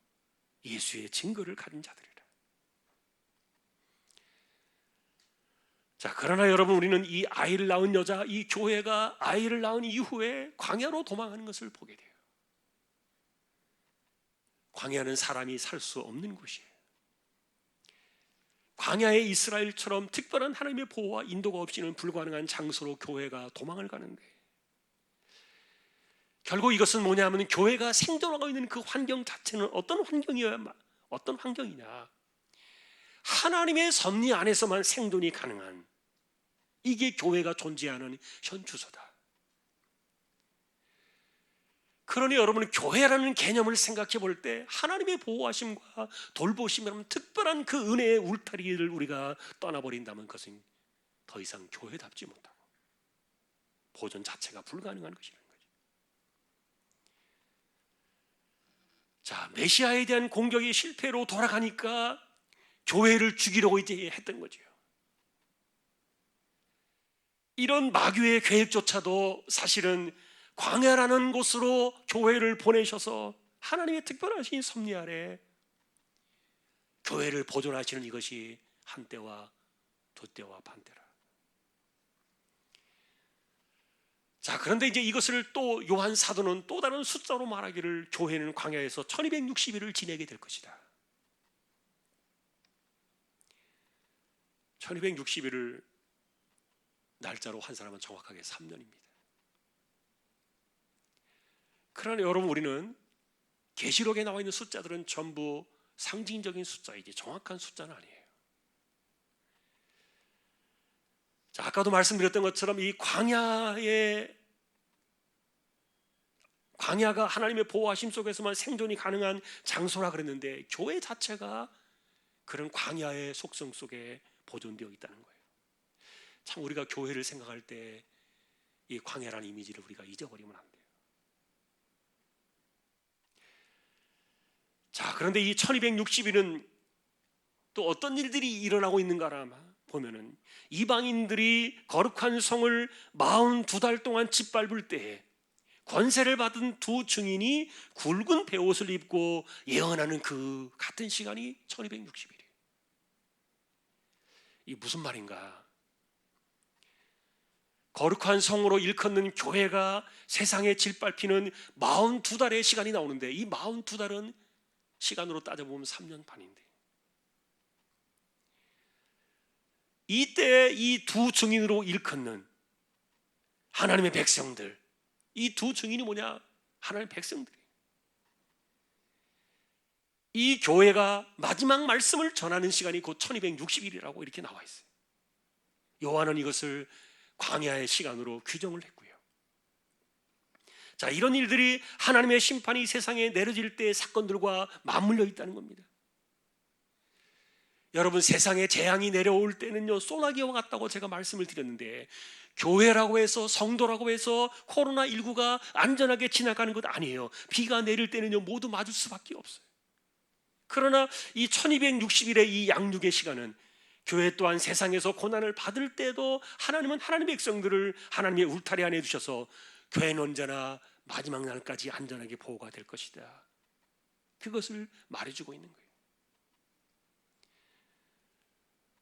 S1: 예수의 증거를 가진 자들이라. 자, 그러나 여러분, 우리는 이 아이를 낳은 여자, 이 교회가 아이를 낳은 이후에 광야로 도망하는 것을 보게 돼요. 광야는 사람이 살 수 없는 곳이에요. 광야의 이스라엘처럼 특별한 하나님의 보호와 인도가 없이는 불가능한 장소로 교회가 도망을 가는데, 결국 이것은 뭐냐 하면 교회가 생존하고 있는 그 환경 자체는 어떤 환경이냐? 하나님의 섭리 안에서만 생존이 가능한, 이게 교회가 존재하는 현 주소다. 그러니 여러분, 교회라는 개념을 생각해 볼 때 하나님의 보호하심과 돌보심이라는 특별한 그 은혜의 울타리를 우리가 떠나버린다면 그것은 더 이상 교회답지 못하고 보존 자체가 불가능한 것이라는 거죠. 자, 메시아에 대한 공격이 실패로 돌아가니까 교회를 죽이려고 이제 했던 거죠. 이런 마귀의 계획조차도 사실은 광야라는 곳으로 교회를 보내셔서 하나님의 특별하신 섭리 아래 교회를 보존하시는 이것이 한때와 두때와 반때라. 자, 그런데 이제 이것을 또 요한 사도는 또 다른 숫자로 말하기를 교회는 광야에서 1260일을 지내게 될 것이다. 1260일을 날짜로 한 사람은 정확하게 3년입니다. 그러나 여러분, 우리는 계시록에 나와 있는 숫자들은 전부 상징적인 숫자이지 정확한 숫자는 아니에요. 자, 아까도 말씀드렸던 것처럼 이 광야가 하나님의 보호하심 속에서만 생존이 가능한 장소라 그랬는데 교회 자체가 그런 광야의 속성 속에 보존되어 있다는 거예요. 참 우리가 교회를 생각할 때 이 광야라는 이미지를 우리가 잊어버리면 안 돼요. 자, 그런데 이 1260일은 또 어떤 일들이 일어나고 있는가라 보면은 이방인들이 거룩한 성을 42달 동안 짓밟을 때에 권세를 받은 두 증인이 굵은 베옷을 입고 예언하는 그 같은 시간이 1260일이에요. 이 무슨 말인가? 거룩한 성으로 일컫는 교회가 세상에 짓밟히는 42달의 시간이 나오는데 이 42달은 시간으로 따져보면 3년 반인데 이때 이 두 증인으로 일컫는 하나님의 백성들, 이 두 증인이 뭐냐? 하나님의 백성들이에요. 이 교회가 마지막 말씀을 전하는 시간이 곧 1260일이라고 이렇게 나와 있어요. 요한은 이것을 광야의 시간으로 규정을 했고요. 자, 이런 일들이 하나님의 심판이 세상에 내려질 때의 사건들과 맞물려 있다는 겁니다. 여러분, 세상에 재앙이 내려올 때는요 소나기와 같다고 제가 말씀을 드렸는데 교회라고 해서 성도라고 해서 코로나19가 안전하게 지나가는 것 아니에요. 비가 내릴 때는요 모두 맞을 수밖에 없어요. 그러나 이 1260일의 이 양육의 시간은 교회 또한 세상에서 고난을 받을 때도 하나님은 하나님의 백성들을 하나님의 울타리 안에 두셔서 교회는 언제나 마지막 날까지 안전하게 보호가 될 것이다. 그것을 말해주고 있는 거예요.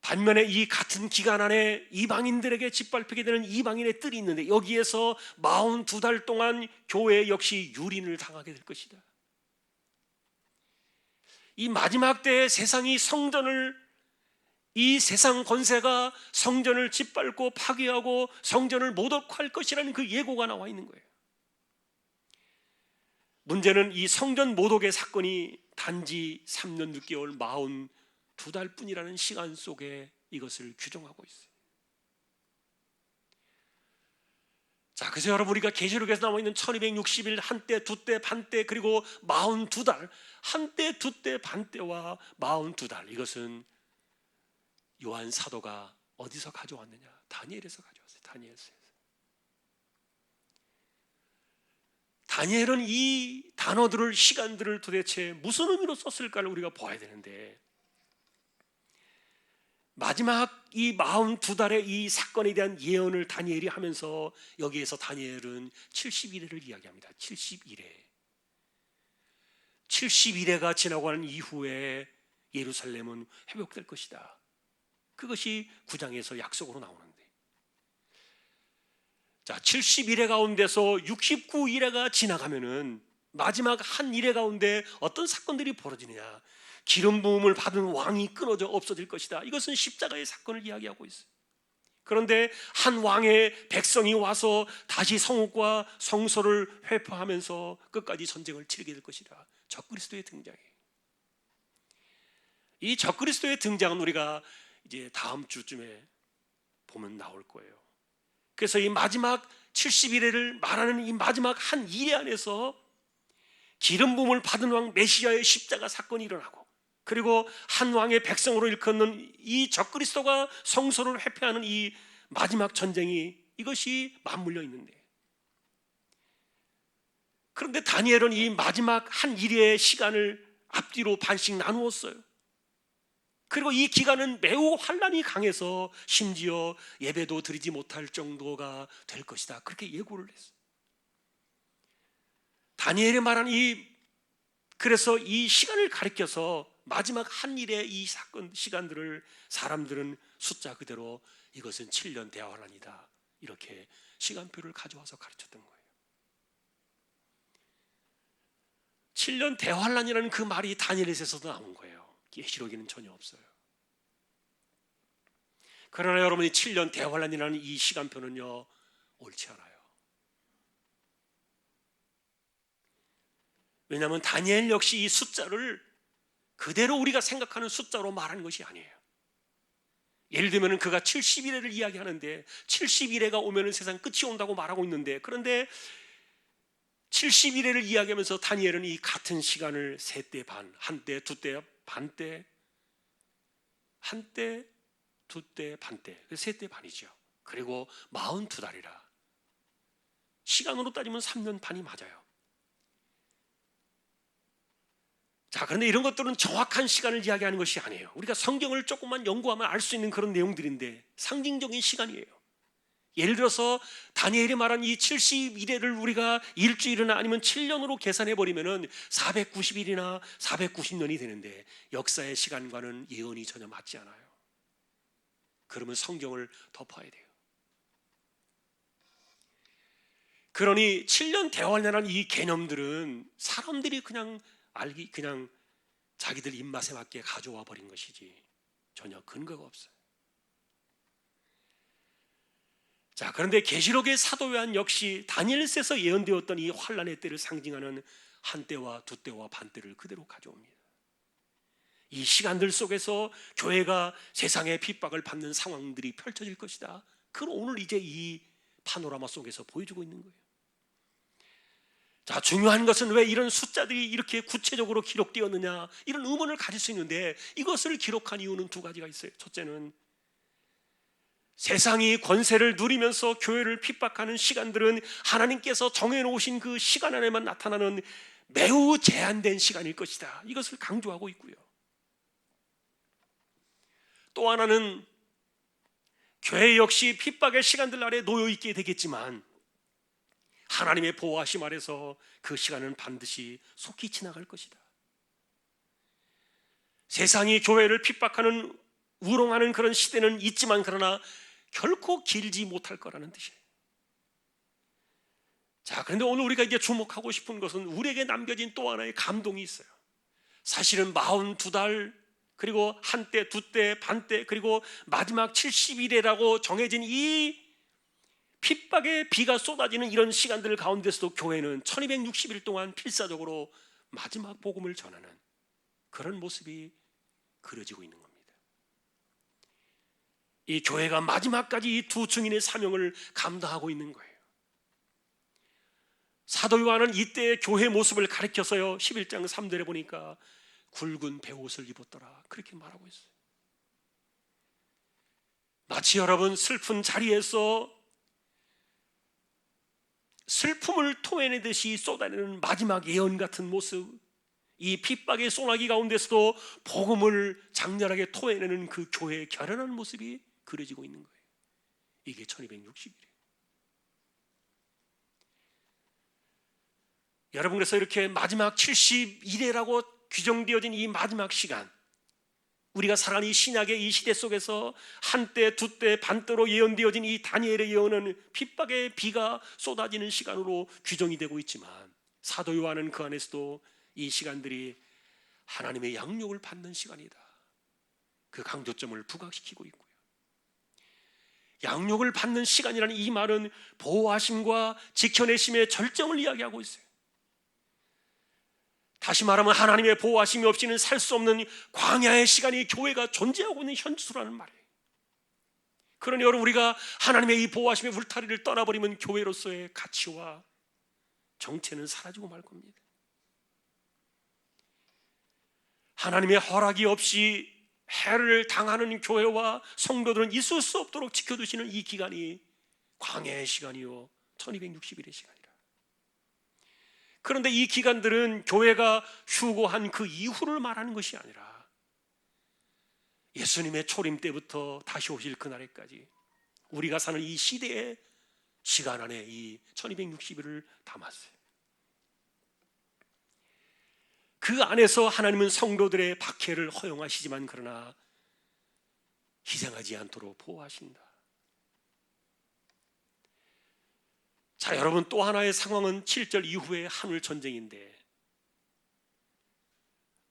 S1: 반면에 이 같은 기간 안에 이방인들에게 짓밟히게 되는 이방인의 뜰이 있는데 여기에서 42달 동안 교회 역시 유린을 당하게 될 것이다. 이 마지막 때에 이 세상 권세가 성전을 짓밟고 파괴하고 성전을 모독할 것이라는 그 예고가 나와 있는 거예요. 문제는 이 성전 모독의 사건이 단지 3년 6개월 42달 뿐이라는 시간 속에 이것을 규정하고 있어요. 자, 그래서 여러분, 우리가 계시록에서 나와 있는 1260일, 한때, 두때, 반때, 그리고 42달, 한때, 두때, 반때와 42달, 이것은 요한 사도가 어디서 가져왔느냐? 다니엘에서 가져왔어요. 다니엘은 이 단어들을, 시간들을 도대체 무슨 의미로 썼을까를 우리가 봐야 되는데 마지막 이 42달의 이 사건에 대한 예언을 다니엘이 하면서 여기에서 다니엘은 71회를 이야기합니다. 71회가 지나고 난 이후에 예루살렘은 회복될 것이다. 그것이 9장에서 약속으로 나오는데, 자, 71회 가운데서 69일회가 지나가면은 마지막 한 일회 가운데 어떤 사건들이 벌어지느냐? 기름 부음을 받은 왕이 끊어져 없어질 것이다. 이것은 십자가의 사건을 이야기하고 있어요. 그런데 한 왕의 백성이 와서 다시 성읍과 성소를 회포하면서 끝까지 전쟁을 치르게 될 것이다. 적그리스도의 등장이에요. 이 적그리스도의 등장은 우리가 이제 다음 주쯤에 보면 나올 거예요. 그래서 이 마지막 71회를 말하는 이 마지막 한 일회 안에서 기름 부음을 받은 왕 메시아의 십자가 사건이 일어나고, 그리고 한 왕의 백성으로 일컫는 이 적그리스도가 성소를 회폐하는 이 마지막 전쟁이 이것이 맞물려 있는데, 그런데 다니엘은 이 마지막 한 일의 시간을 앞뒤로 반씩 나누었어요. 그리고 이 기간은 매우 환란이 강해서 심지어 예배도 드리지 못할 정도가 될 것이다, 그렇게 예고를 했어요. 다니엘이 말한 그래서 이 시간을 가리켜서 마지막 한 일의 이 시간들을 사람들은 숫자 그대로 이것은 7년 대환란이다, 이렇게 시간표를 가져와서 가르쳤던 거예요. 7년 대환란이라는 그 말이 다니엘에서도 나온 거예요. 계시록에는 전혀 없어요. 그러나 여러분이 7년 대환란이라는 이 시간표는요, 옳지 않아요. 왜냐하면 다니엘 역시 이 숫자를 그대로 우리가 생각하는 숫자로 말하는 것이 아니에요. 예를 들면 그가 70일을 이야기하는데 70일에가 오면 세상 끝이 온다고 말하고 있는데, 그런데 70일을 이야기하면서 다니엘은 이 같은 시간을 세 때 반, 한때, 두때, 반때, 한때, 두때, 반때, 세 때 반이죠. 그리고 42달이라 시간으로 따지면 3년 반이 맞아요. 자, 그런데 이런 것들은 정확한 시간을 이야기하는 것이 아니에요. 우리가 성경을 조금만 연구하면 알 수 있는 그런 내용들인데 상징적인 시간이에요. 예를 들어서 다니엘이 말한 이 70일을 우리가 일주일이나 아니면 7년으로 계산해 버리면은 490일이나 490년이 되는데 역사의 시간과는 예언이 전혀 맞지 않아요. 그러면 성경을 덮어야 돼요. 그러니 7년 대환란이라는 이 개념들은 사람들이 그냥 자기들 입맛에 맞게 가져와 버린 것이지 전혀 근거가 없어요. 자, 그런데 계시록의 사도 요한 역시 다니엘서에서 예언되었던 이 환란의 때를 상징하는 한때와 두때와 반때를 그대로 가져옵니다. 이 시간들 속에서 교회가 세상의 핍박을 받는 상황들이 펼쳐질 것이다, 그걸 오늘 이제 이 파노라마 속에서 보여주고 있는 거예요. 자, 중요한 것은 왜 이런 숫자들이 이렇게 구체적으로 기록되었느냐, 이런 의문을 가질 수 있는데 이것을 기록한 이유는 두 가지가 있어요. 첫째는 세상이 권세를 누리면서 교회를 핍박하는 시간들은 하나님께서 정해놓으신 그 시간 안에만 나타나는 매우 제한된 시간일 것이다, 이것을 강조하고 있고요. 또 하나는 교회 역시 핍박의 시간들 아래 놓여 있게 되겠지만 하나님의 보호하심 아래서 그 시간은 반드시 속히 지나갈 것이다. 세상이 교회를 핍박하는 우롱하는 그런 시대는 있지만 그러나 결코 길지 못할 거라는 뜻이에요. 자, 그런데 오늘 우리가 이제 주목하고 싶은 것은 우리에게 남겨진 또 하나의 감동이 있어요. 사실은 42달, 그리고 한때, 두때, 반때, 그리고 마지막 70일이라고 정해진 이 핍박의 비가 쏟아지는 이런 시간들 가운데서도 교회는 1260일 동안 필사적으로 마지막 복음을 전하는 그런 모습이 그려지고 있는 겁니다. 이 교회가 마지막까지 이 두 증인의 사명을 감당하고 있는 거예요. 사도 요한은 이때의 교회 모습을 가리켜서요, 11장 3절에 보니까 굵은 베옷을 입었더라, 그렇게 말하고 있어요. 마치 여러분 슬픈 자리에서 슬픔을 토해내듯이 쏟아내는 마지막 예언 같은 모습, 이 핍박의 소나기 가운데서도 복음을 장렬하게 토해내는 그 교회의 결연한 모습이 그려지고 있는 거예요. 이게 1260일이에요. 여러분, 그래서 이렇게 마지막 70일이라고 규정되어진 이 마지막 시간, 우리가 살아가는 이 신약의 이 시대 속에서 한때, 두때, 반때로 예언되어진 이 다니엘의 예언은 핍박의 비가 쏟아지는 시간으로 규정이 되고 있지만 사도 요한은 그 안에서도 이 시간들이 하나님의 양육을 받는 시간이다, 그 강조점을 부각시키고 있고요. 양육을 받는 시간이라는 이 말은 보호하심과 지켜내심의 절정을 이야기하고 있어요. 다시 말하면 하나님의 보호하심이 없이는 살 수 없는 광야의 시간이 교회가 존재하고 있는 현주소라는 말이에요. 그러니 여러분, 우리가 하나님의 이 보호하심의 울타리를 떠나버리면 교회로서의 가치와 정체는 사라지고 말 겁니다. 하나님의 허락이 없이 해를 당하는 교회와 성도들은 있을 수 없도록 지켜두시는 이 기간이 광야의 시간이요 1260일의 시간이라. 그런데 이 기간들은 교회가 휴고한 그 이후를 말하는 것이 아니라 예수님의 초림 때부터 다시 오실 그날에까지 우리가 사는 이 시대의 시간 안에 이 1260일을 담았어요. 그 안에서 하나님은 성도들의 박해를 허용하시지만 그러나 희생하지 않도록 보호하신다. 자, 여러분, 또 하나의 상황은 7절 이후의 하늘 전쟁인데,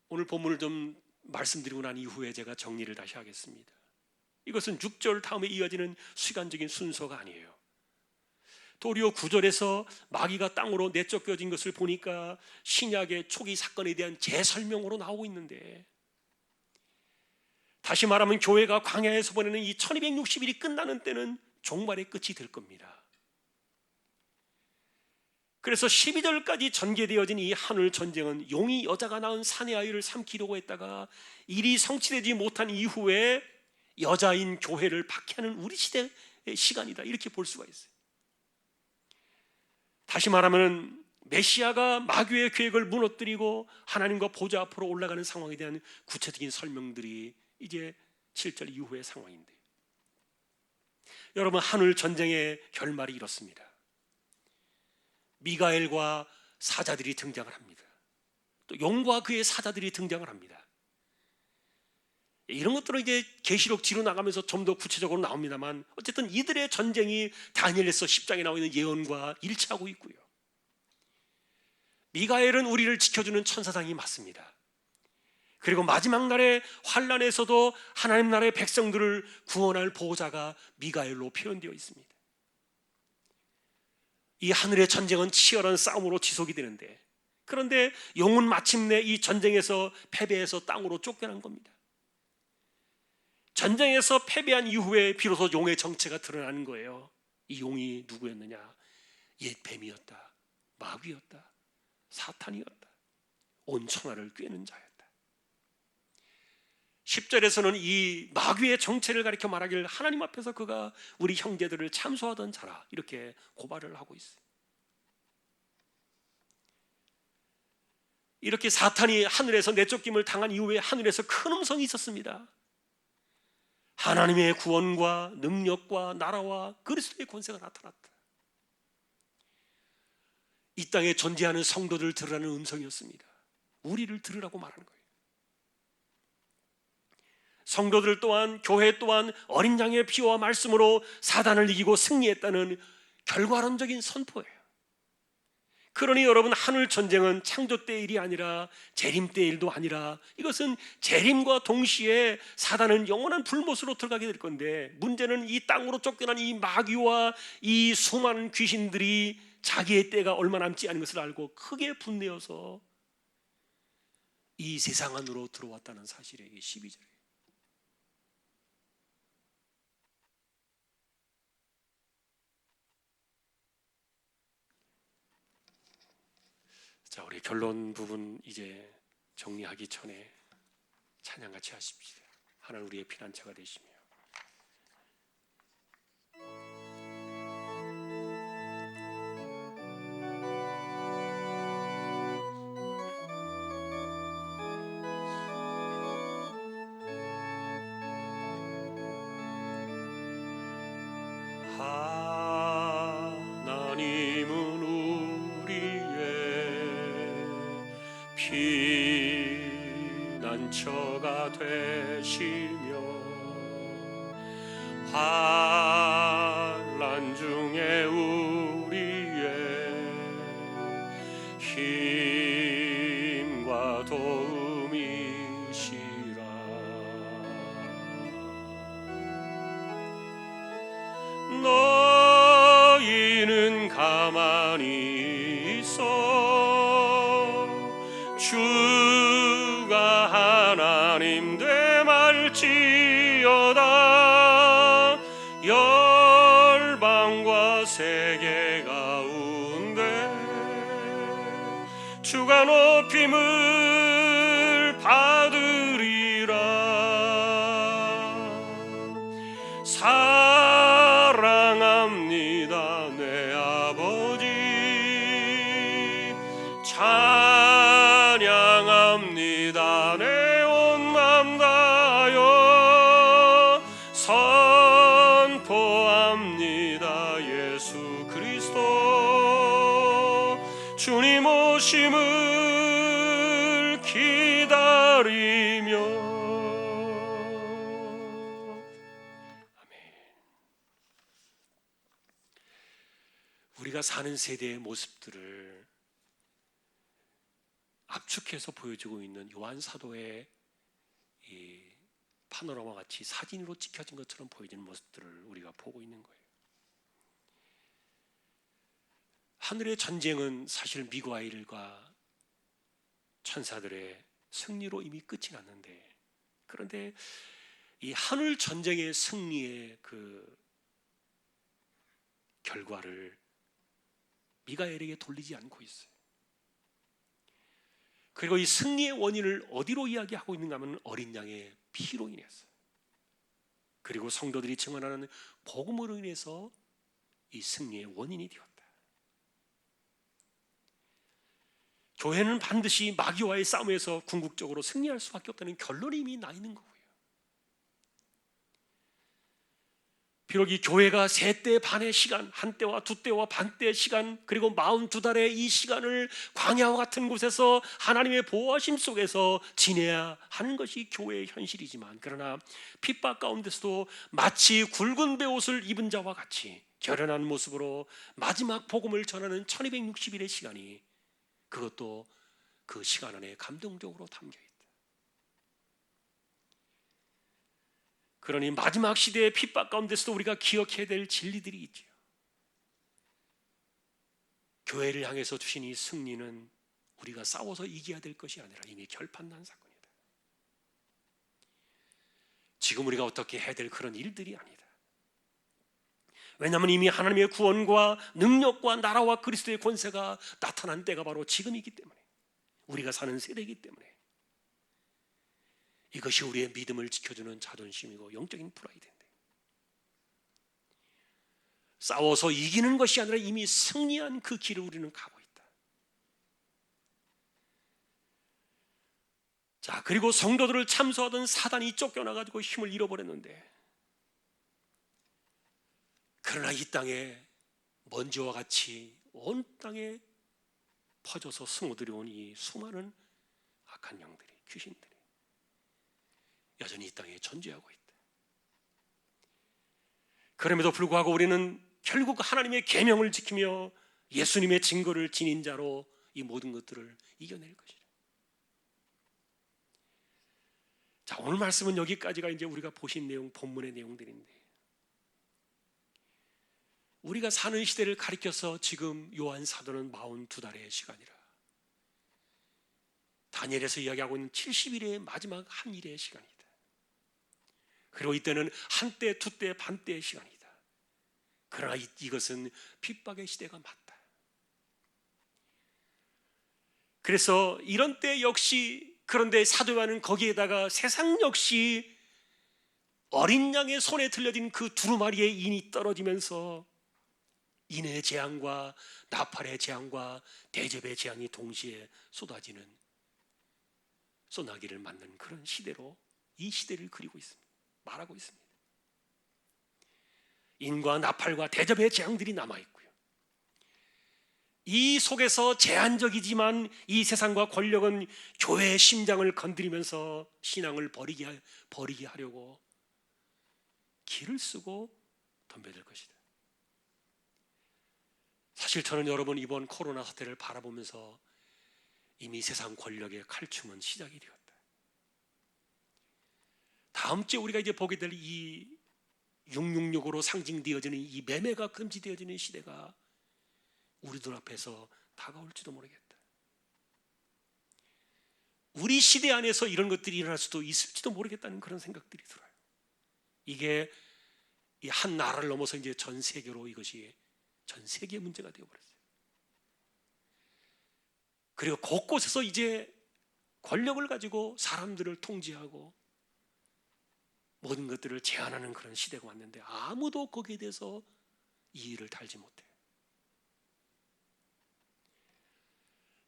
S1: 오늘 본문을 좀 말씀드리고 난 이후에 제가 정리를 다시 하겠습니다. 이것은 6절 다음에 이어지는 시간적인 순서가 아니에요. 도리어 9절에서 마귀가 땅으로 내쫓겨진 것을 보니까 신약의 초기 사건에 대한 재설명으로 나오고 있는데, 다시 말하면 교회가 광야에서 보내는 이 1260일이 끝나는 때는 종말의 끝이 될 겁니다. 그래서 12절까지 전개되어진 이 하늘 전쟁은 용이 여자가 낳은 사내 아이를 삼키려고 했다가 일이 성취되지 못한 이후에 여자인 교회를 박해하는 우리 시대의 시간이다, 이렇게 볼 수가 있어요. 다시 말하면 메시아가 마귀의 계획을 무너뜨리고 하나님과 보좌 앞으로 올라가는 상황에 대한 구체적인 설명들이 이제 7절 이후의 상황인데, 여러분, 하늘 전쟁의 결말이 이렇습니다. 미가엘과 사자들이 등장을 합니다. 또 용과 그의 사자들이 등장을 합니다. 이런 것들은 이제 계시록 뒤로 나가면서 좀 더 구체적으로 나옵니다만, 어쨌든 이들의 전쟁이 다니엘서 10장에 나와 있는 예언과 일치하고 있고요. 미가엘은 우리를 지켜주는 천사장이 맞습니다. 그리고 마지막 날의 환란에서도 하나님 나라의 백성들을 구원할 보호자가 미가엘로 표현되어 있습니다. 이 하늘의 전쟁은 치열한 싸움으로 지속이 되는데, 그런데 용은 마침내 이 전쟁에서 패배해서 땅으로 쫓겨난 겁니다. 전쟁에서 패배한 이후에 비로소 용의 정체가 드러나는 거예요. 이 용이 누구였느냐? 옛 뱀이었다, 마귀였다, 사탄이었다, 온 천하를 꿰는 자였다. 10절에서는 이 마귀의 정체를 가리켜 말하길 하나님 앞에서 그가 우리 형제들을 참소하던 자라, 이렇게 고발을 하고 있어요. 이렇게 사탄이 하늘에서 내쫓김을 당한 이후에 하늘에서 큰 음성이 있었습니다. 하나님의 구원과 능력과 나라와 그리스도의 권세가 나타났다. 이 땅에 존재하는 성도들 들으라는 음성이었습니다. 우리를 들으라고 말하는 거예요. 성도들 또한, 교회 또한 어린 양의 피와 말씀으로 사단을 이기고 승리했다는 결과론적인 선포예요. 그러니 여러분, 하늘 전쟁은 창조 때의 일이 아니라 재림 때의 일도 아니라, 이것은 재림과 동시에 사단은 영원한 불못으로 들어가게 될 건데, 문제는 이 땅으로 쫓겨난 이 마귀와 이 수많은 귀신들이 자기의 때가 얼마 남지 않은 것을 알고 크게 분내어서 이 세상 안으로 들어왔다는 사실이에요. 12절에. 자, 우리 결론 부분 이제 정리하기 전에 찬양 같이 하십시다. 하나님 우리의 피난처가 되시며. 피난처가 되시며 환난 중에 우리의 힘과 도움이시라. 너희는 가만히 있어 주가 하나님 되말지어다. 열방과 세계 가운데 주가 높임을 받으리라. 사랑합니다 내 아버지. 찬양합니다 내 온 맘 다하여. 선포합니다 예수 그리스도. 주님 오심을 기다리며. 우리가 사는 세대의 모습들을 압축해서 보여주고 있는 요한 사도의 이 파노라마 같이 사진으로 찍혀진 것처럼 보여지는 모습들을 우리가 보고 있는 거예요. 하늘의 전쟁은 사실 미가엘과 천사들의 승리로 이미 끝이 났는데, 그런데 이 하늘 전쟁의 승리의 그 결과를 미가엘에게 돌리지 않고 있어요. 그리고 이 승리의 원인을 어디로 이야기하고 있는가 하면 어린 양의 피로 인해서, 그리고 성도들이 증언하는 복음으로 인해서 이 승리의 원인이 되었다. 교회는 반드시 마귀와의 싸움에서 궁극적으로 승리할 수밖에 없다는 결론이 이미 나 있는 거고요. 비록 이 교회가 3때 반의 시간, 1때와 2때와 반때의 시간, 그리고 42달의 이 시간을 광야와 같은 곳에서 하나님의 보호하심 속에서 지내야 하는 것이 교회의 현실이지만, 그러나 핍박 가운데서도 마치 굵은 베옷을 입은 자와 같이 결연한 모습으로 마지막 복음을 전하는 1260일의 시간이, 그것도 그 시간 안에 감동적으로 담겨있다. 그러니 마지막 시대의 핍박 가운데서도 우리가 기억해야 될 진리들이 있죠. 교회를 향해서 주신 이 승리는 우리가 싸워서 이겨야 될 것이 아니라 이미 결판난 사건이다. 지금 우리가 어떻게 해야 될 그런 일들이 아니다. 왜냐하면 이미 하나님의 구원과 능력과 나라와 그리스도의 권세가 나타난 때가 바로 지금이기 때문에, 우리가 사는 세대이기 때문에 이것이 우리의 믿음을 지켜주는 자존심이고 영적인 프라이드인데, 싸워서 이기는 것이 아니라 이미 승리한 그 길을 우리는 가고 있다. 자, 그리고 성도들을 참소하던 사단이 쫓겨나가지고 힘을 잃어버렸는데, 그러나 이 땅에 먼지와 같이 온 땅에 퍼져서 스며들어 온 이 수많은 악한 영들이, 귀신들이 여전히 이 땅에 존재하고 있다. 그럼에도 불구하고 우리는 결국 하나님의 계명을 지키며 예수님의 증거를 지닌 자로 이 모든 것들을 이겨낼 것이다. 자, 오늘 말씀은 여기까지가 이제 우리가 보신 내용, 본문의 내용들인데, 우리가 사는 시대를 가리켜서 지금 요한 사도는 42달의 시간이라, 다니엘에서 이야기하고 있는 70일의 마지막 한 일의 시간이다. 그리고 이때는 1때, 2때, 반때의 시간이다. 그러나 이것은 핍박의 시대가 맞다. 그래서 이런 때 역시, 그런데 사도 요한은 거기에다가 세상 역시 어린 양의 손에 들려진 그 두루마리의 인이 떨어지면서 인의 재앙과 나팔의 재앙과 대접의 재앙이 동시에 쏟아지는 맞는 그런 시대로 이 시대를 그리고 있습니다. 말하고 있습니다. 인과 나팔과 대접의 재앙들이 남아있고요, 이 속에서 제한적이지만 이 세상과 권력은 교회의 심장을 건드리면서 신앙을 버리게 하려고 기를 쓰고 덤벼들 것이다. 사실 저는 여러분, 이번 코로나 사태를 바라보면서 이미 세상 권력의 칼춤은 시작이 되었다. 다음 주에 우리가 이제 보게 될 이 666으로 상징되어지는 이 매매가 금지되어지는 시대가 우리들 앞에서 다가올지도 모르겠다. 우리 시대 안에서 이런 것들이 일어날 수도 있을지도 모르겠다는 그런 생각들이 들어요. 이게 이 한 나라를 넘어서 이제 전 세계로 이것이 전 세계 문제가 되어버렸어요. 그리고 곳곳에서 이제 권력을 가지고 사람들을 통제하고 모든 것들을 제한하는 그런 시대가 왔는데 아무도 거기에 대해서 이의를 달지 못해.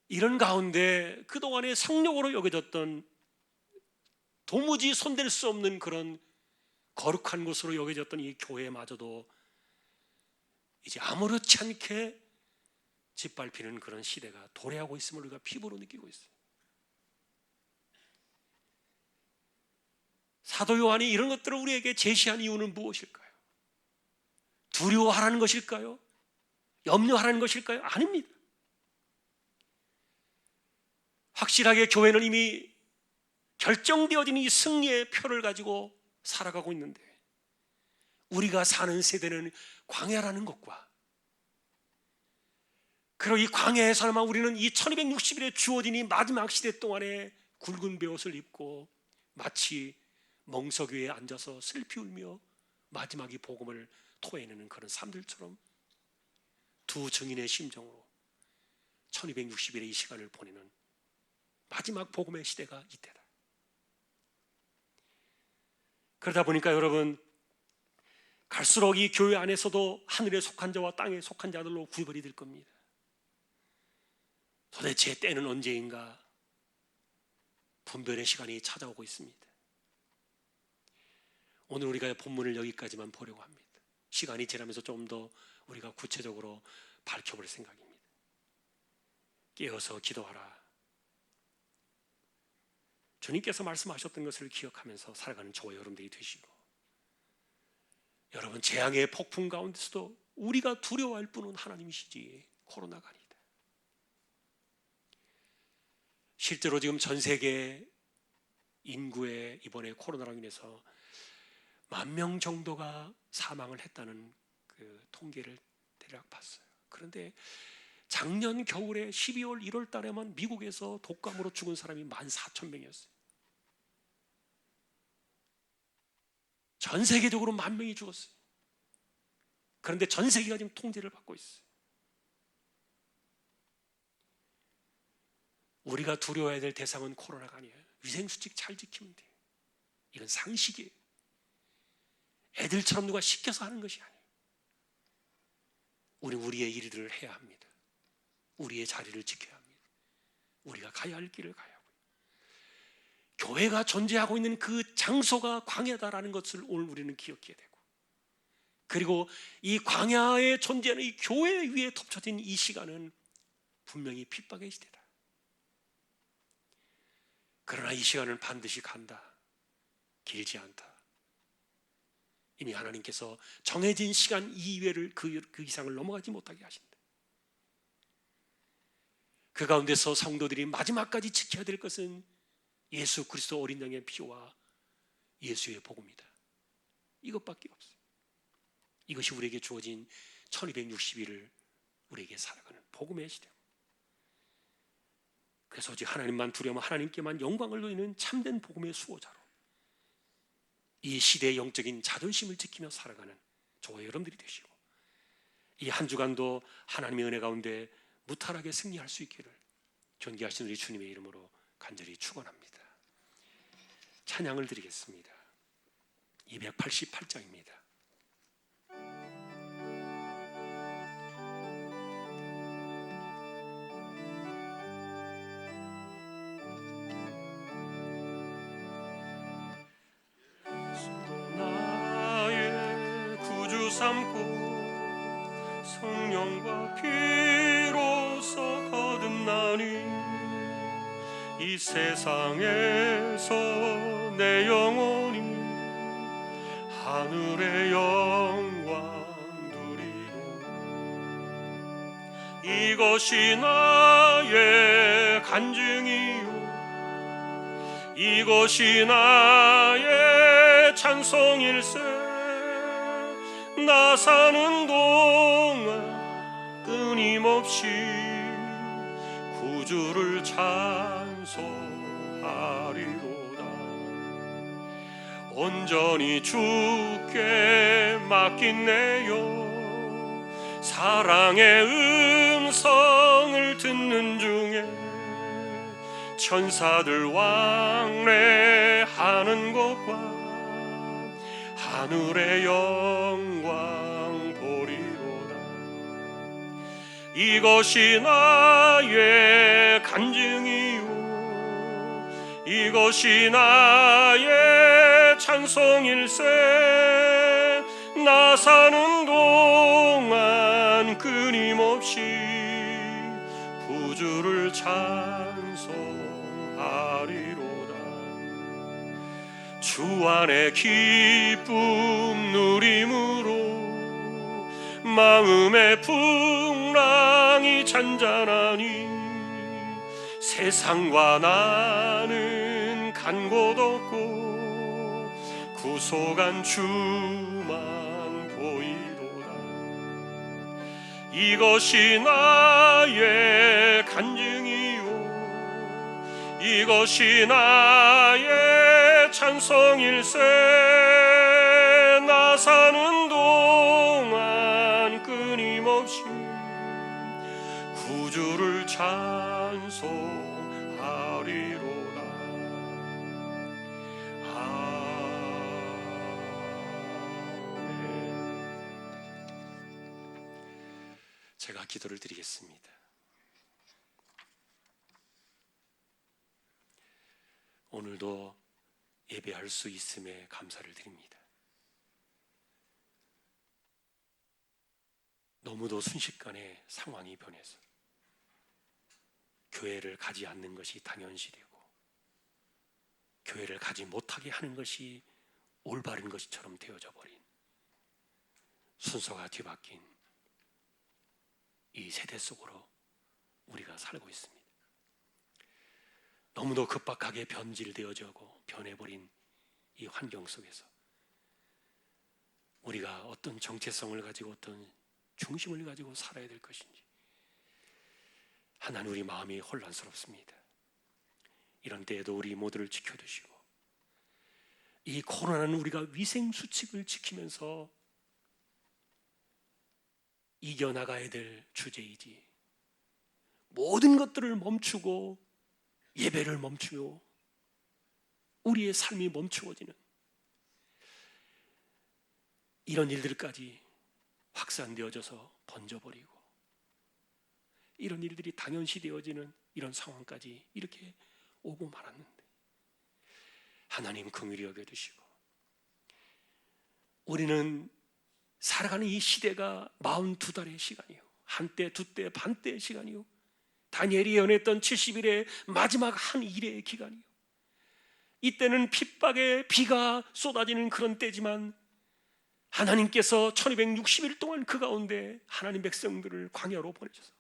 S1: 이런 가운데 그동안에 상력으로 여겨졌던, 도무지 손댈 수 없는 그런 거룩한 곳으로 여겨졌던 이 교회마저도 이제 아무렇지 않게 짓밟히는 그런 시대가 도래하고 있음을 우리가 피부로 느끼고 있어요. 사도 요한이 이런 것들을 우리에게 제시한 이유는 무엇일까요? 두려워하라는 것일까요? 염려하라는 것일까요? 아닙니다. 확실하게 교회는 이미 결정되어진 이 승리의 표를 가지고 살아가고 있는데, 우리가 사는 세대는 광야라는 것과, 그리고 이 광야에서만 우리는 이 1260일에 주어진 이 마지막 시대 동안에 굵은 베옷을 입고 마치 멍석 위에 앉아서 슬피 울며 마지막 이 복음을 토해내는 그런 삶들처럼 두 증인의 심정으로 1260일의 이 시간을 보내는 마지막 복음의 시대가 이때다. 그러다 보니까 여러분, 갈수록 이 교회 안에서도 하늘에 속한 자와 땅에 속한 자들로 구별이 될 겁니다. 도대체 때는 언제인가 분별의 시간이 찾아오고 있습니다. 오늘 우리가 본문을 여기까지만 보려고 합니다. 시간이 지나면서 좀 더 우리가 구체적으로 밝혀볼 생각입니다. 깨어서 기도하라. 주님께서 말씀하셨던 것을 기억하면서 살아가는 저와 여러분들이 되시고, 여러분 재앙의 폭풍 가운데서도 우리가 두려워할 분은 하나님이시지 코로나가 아니다. 실제로 지금 전 세계 인구의 이번에 코로나로 인해서 10,000명 정도가 사망을 했다는 그 통계를 대략 봤어요. 그런데 작년 겨울에 12월 1월 달에만 미국에서 독감으로 죽은 사람이 14,000명이었어요. 전 세계적으로 10,000명이 죽었어요. 그런데 전 세계가 지금 통제를 받고 있어요. 우리가 두려워해야 될 대상은 코로나가 아니에요. 위생수칙 잘 지키면 돼요. 이건 상식이에요. 애들처럼 누가 시켜서 하는 것이 아니에요. 우리 우리의 일들을 해야 합니다. 우리의 자리를 지켜야 합니다. 우리가 가야 할 길을 가야 하고요. 교회가 존재하고 있는 그 장소가 광야다라는 것을 오늘 우리는 기억해야 되고, 그리고 이 광야에 존재하는 이 교회 위에 덮쳐진 이 시간은 분명히 핍박의 시대다. 그러나 이 시간은 반드시 간다. 길지 않다. 이미 하나님께서 정해진 시간 이외를 그 이상을 넘어가지 못하게 하신다. 그 가운데서 성도들이 마지막까지 지켜야 될 것은 예수 그리스도 어린 양의 피와 예수의 복음이다. 이것밖에 없어요. 이것이 우리에게 주어진 1260일을 우리에게 살아가는 복음의 시대. 그래서 오직 하나님만 두려워하며 하나님께만 영광을 돌리는 참된 복음의 수호자로 이 시대의 영적인 자존심을 지키며 살아가는 저와 여러분들이 되시고, 이 한 주간도 하나님의 은혜 가운데 무탈하게 승리할 수 있기를 존귀하신 우리 주님의 이름으로 간절히 축원합니다. 찬양을 드리겠습니다. 288장입니다. 삼고 성령과 피로써 거듭나니 이 세상에서 내 영혼이 하늘의 영광 누리고, 이것이 나의 간증이요 이것이 나의 찬송일세. 나 사는 동안 끊임없이 구주를 찬송하리로다. 온전히 주께 맡긴 내 영, 사랑의 음성을 듣는 중에 천사들 왕래하는 것과 하늘의 영광 보리로다. 이것이 나의 간증이요 이것이 나의 찬송일세. 나 사는 동안 끊임없이 구주를 찬송하리로다. 주 안에 기쁨 누림으로 마음의 풍랑이 잔잔하니 세상과 나는 간 곳 없고 구속한 주만 보이도다. 이것이 나의 간증이요 이것이 나의 찬송일세. 나 사는 동안 끊임없이 구주를 찬송하리로다. 제가 기도를 드리겠습니다. 오늘도 예배할 수 있음에 감사를 드립니다. 너무도 순식간에 상황이 변해서 교회를 가지 않는 것이 당연시되고 교회를 가지 못하게 하는 것이 올바른 것처럼 되어져 버린 순서가 뒤바뀐 이 세대 속으로 우리가 살고 있습니다. 너무도 급박하게 변질되어져고 변해버린 이 환경 속에서 우리가 어떤 정체성을 가지고 어떤 중심을 가지고 살아야 될 것인지 하나님 우리 마음이 혼란스럽습니다. 이런 때에도 우리 모두를 지켜주시고 이 코로나는 우리가 위생수칙을 지키면서 이겨나가야 될 주제이지 모든 것들을 멈추고 예배를 멈추고 우리의 삶이 멈추어지는 이런 일들까지 확산되어져서 번져버리고 이런 일들이 당연시되어지는 이런 상황까지 이렇게 오고 말았는데 하나님 긍휼히 여겨주시고 우리는 살아가는 이 시대가 42달의 시간이요 한때 두때 반때의 시간이요 다니엘이 예언했던 70일의 마지막 한 일의 기간이요 이때는 핍박의 비가 쏟아지는 그런 때지만 하나님께서 1260일 동안 그 가운데 하나님 백성들을 광야로 보내셔서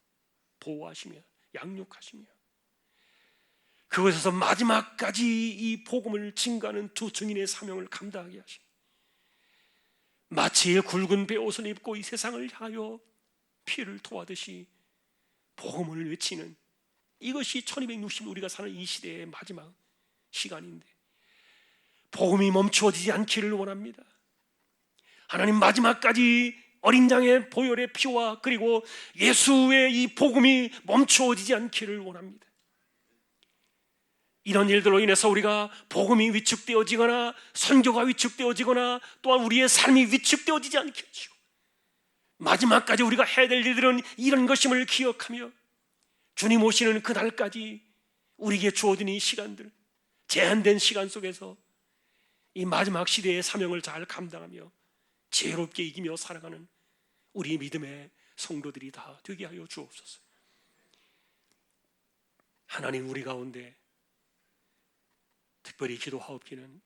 S1: 보호하시며 양육하시며 그곳에서 마지막까지 이 복음을 증거하는 두 증인의 사명을 감당하게 하시고 마치 굵은 베옷을 입고 이 세상을 향하여 피를 토하듯이 복음을 외치는 이것이 1260 우리가 사는 이 시대의 마지막 시간인데 복음이 멈추어지지 않기를 원합니다. 하나님 마지막까지 어린 양의 보혈의 피와 그리고 예수의 이 복음이 멈추어지지 않기를 원합니다. 이런 일들로 인해서 우리가 복음이 위축되어지거나 선교가 위축되어지거나 또한 우리의 삶이 위축되어지지 않게 하시고 마지막까지 우리가 해야 될 일들은 이런 것임을 기억하며 주님 오시는 그날까지 우리에게 주어진 이 시간들 제한된 시간 속에서 이 마지막 시대의 사명을 잘 감당하며 지혜롭게 이기며 살아가는 우리 믿음의 성도들이 다 되게 하여 주옵소서. 하나님 우리 가운데 특별히 기도하옵기는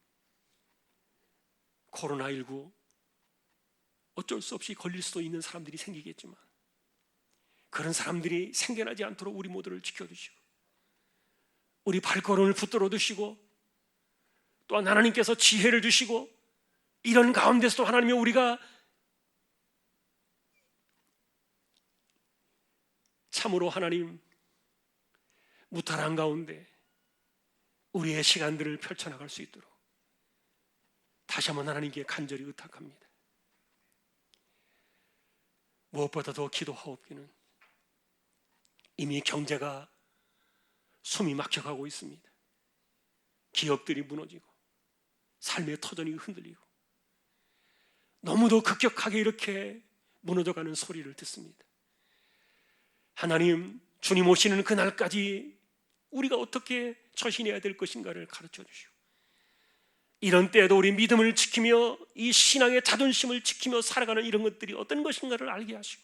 S1: 코로나19 어쩔 수 없이 걸릴 수도 있는 사람들이 생기겠지만 그런 사람들이 생겨나지 않도록 우리 모두를 지켜주시고 우리 발걸음을 붙들어 두시고 또한 하나님께서 지혜를 주시고 이런 가운데서도 하나님이 우리가 참으로 하나님 무탈한 가운데 우리의 시간들을 펼쳐나갈 수 있도록 다시 한번 하나님께 간절히 의탁합니다. 무엇보다도 기도하옵기는 이미 경제가 숨이 막혀가고 있습니다. 기업들이 무너지고 삶의 터전이 흔들리고 너무도 급격하게 이렇게 무너져가는 소리를 듣습니다. 하나님, 주님 오시는 그날까지 우리가 어떻게 처신해야 될 것인가를 가르쳐 주시고, 이런 때에도 우리 믿음을 지키며 이 신앙의 자존심을 지키며 살아가는 이런 것들이 어떤 것인가를 알게 하시고,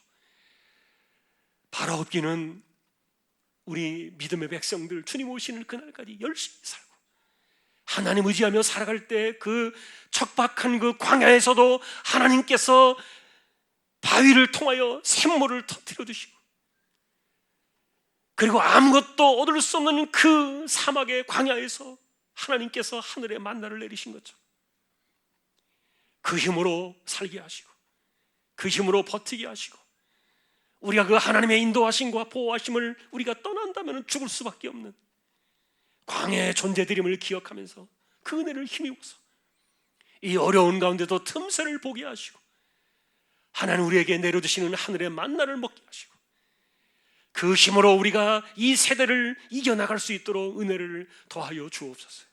S1: 바라옵기는 우리 믿음의 백성들 주님 오시는 그날까지 열심히 살고 하나님 의지하며 살아갈 때 그 척박한 그 광야에서도 하나님께서 바위를 통하여 샘물을 터뜨려 주시고, 그리고 아무것도 얻을 수 없는 그 사막의 광야에서 하나님께서 하늘의 만나를 내리신 것처럼 그 힘으로 살게 하시고 그 힘으로 버티게 하시고, 우리가 그 하나님의 인도하심과 보호하심을 우리가 떠난다면 죽을 수밖에 없는 광야의 존재드림을 기억하면서 그 은혜를 힘입어서 이 어려운 가운데도 틈새를 보게 하시고 하나님 우리에게 내려주시는 하늘의 만나를 먹게 하시고, 그 힘으로 우리가 이 세대를 이겨나갈 수 있도록 은혜를 더하여 주옵소서.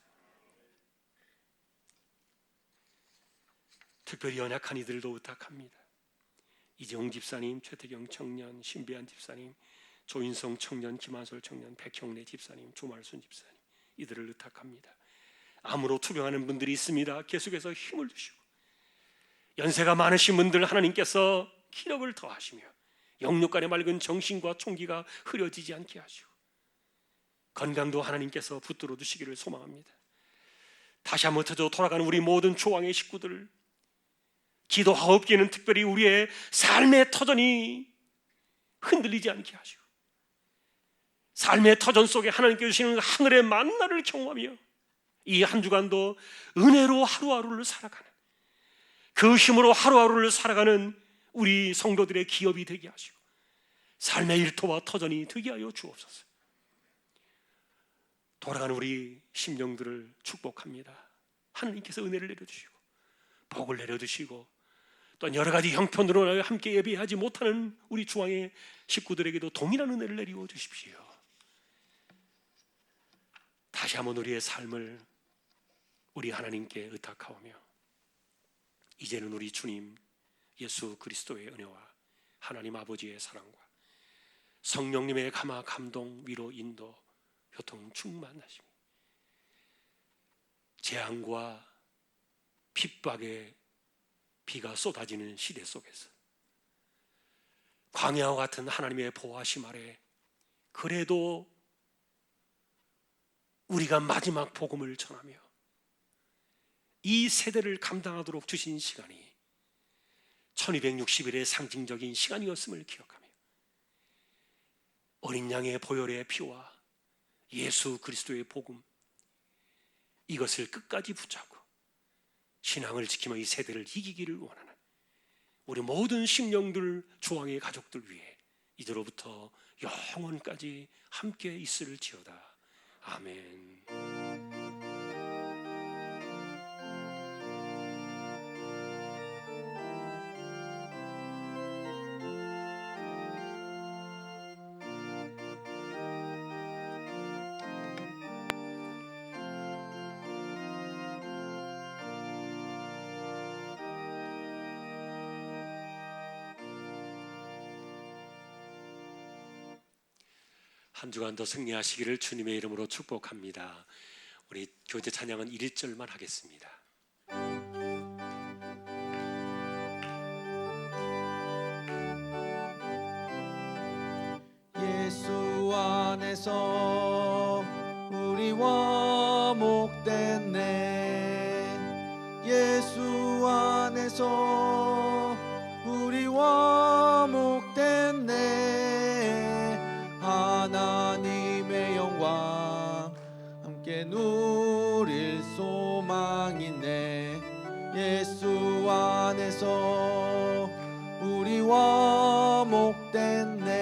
S1: 특별히 연약한 이들도 부탁합니다. 이재용 집사님, 최태경 청년, 신비한 집사님, 조인성 청년, 김한솔 청년, 백형래 집사님, 조말순 집사님, 이들을 의탁합니다. 암으로 투병하는 분들이 있습니다. 계속해서 힘을 주시고, 연세가 많으신 분들 하나님께서 기력을 더하시며 영육간의 맑은 정신과 총기가 흐려지지 않게 하시고 건강도 하나님께서 붙들어 주시기를 소망합니다. 다시 한번 돌아가는 우리 모든 조왕의 식구들, 기도하옵기는 특별히 우리의 삶의 터전이 흔들리지 않게 하시고 삶의 터전 속에 하나님께 주시는 하늘의 만나를 경험하며 이 한 주간도 은혜로 하루하루를 살아가는, 그 힘으로 하루하루를 살아가는 우리 성도들의 기업이 되게 하시고 삶의 일터와 터전이 되게 하여 주옵소서. 돌아가는 우리 심령들을 축복합니다. 하나님께서 은혜를 내려주시고 복을 내려주시고, 또 여러 가지 형편으로 함께 예배하지 못하는 우리 중앙의 식구들에게도 동일한 은혜를 내리워 주십시오. 다시 한번 우리의 삶을 우리 하나님께 의탁하오며, 이제는 우리 주님 예수 그리스도의 은혜와 하나님 아버지의 사랑과 성령님의 감화, 감동, 위로, 인도, 교통 충만하심이 재앙과 핍박의 비가 쏟아지는 시대 속에서 광야와 같은 하나님의 보호하심 아래 그래도 우리가 마지막 복음을 전하며 이 세대를 감당하도록 주신 시간이 1260일의 상징적인 시간이었음을 기억하며 어린 양의 보혈의 피와 예수 그리스도의 복음, 이것을 끝까지 붙잡고 신앙을 지키며 이 세대를 이기기를 원하는 우리 모든 심령들, 조항의 가족들 위해 이제로부터 영원까지 함께 있을지어다. 아멘. 한 주간 더 승리하시기를 주님의 이름으로 축복합니다. 우리 교제 찬양은 1절만 하겠습니다.
S3: 예수 안에서 우리와 목됐네. 예수 안에서 우리와 목됐네. 하나님의 영광 함께 누릴 소망이네. 예수 안에서 우리와 목됐네.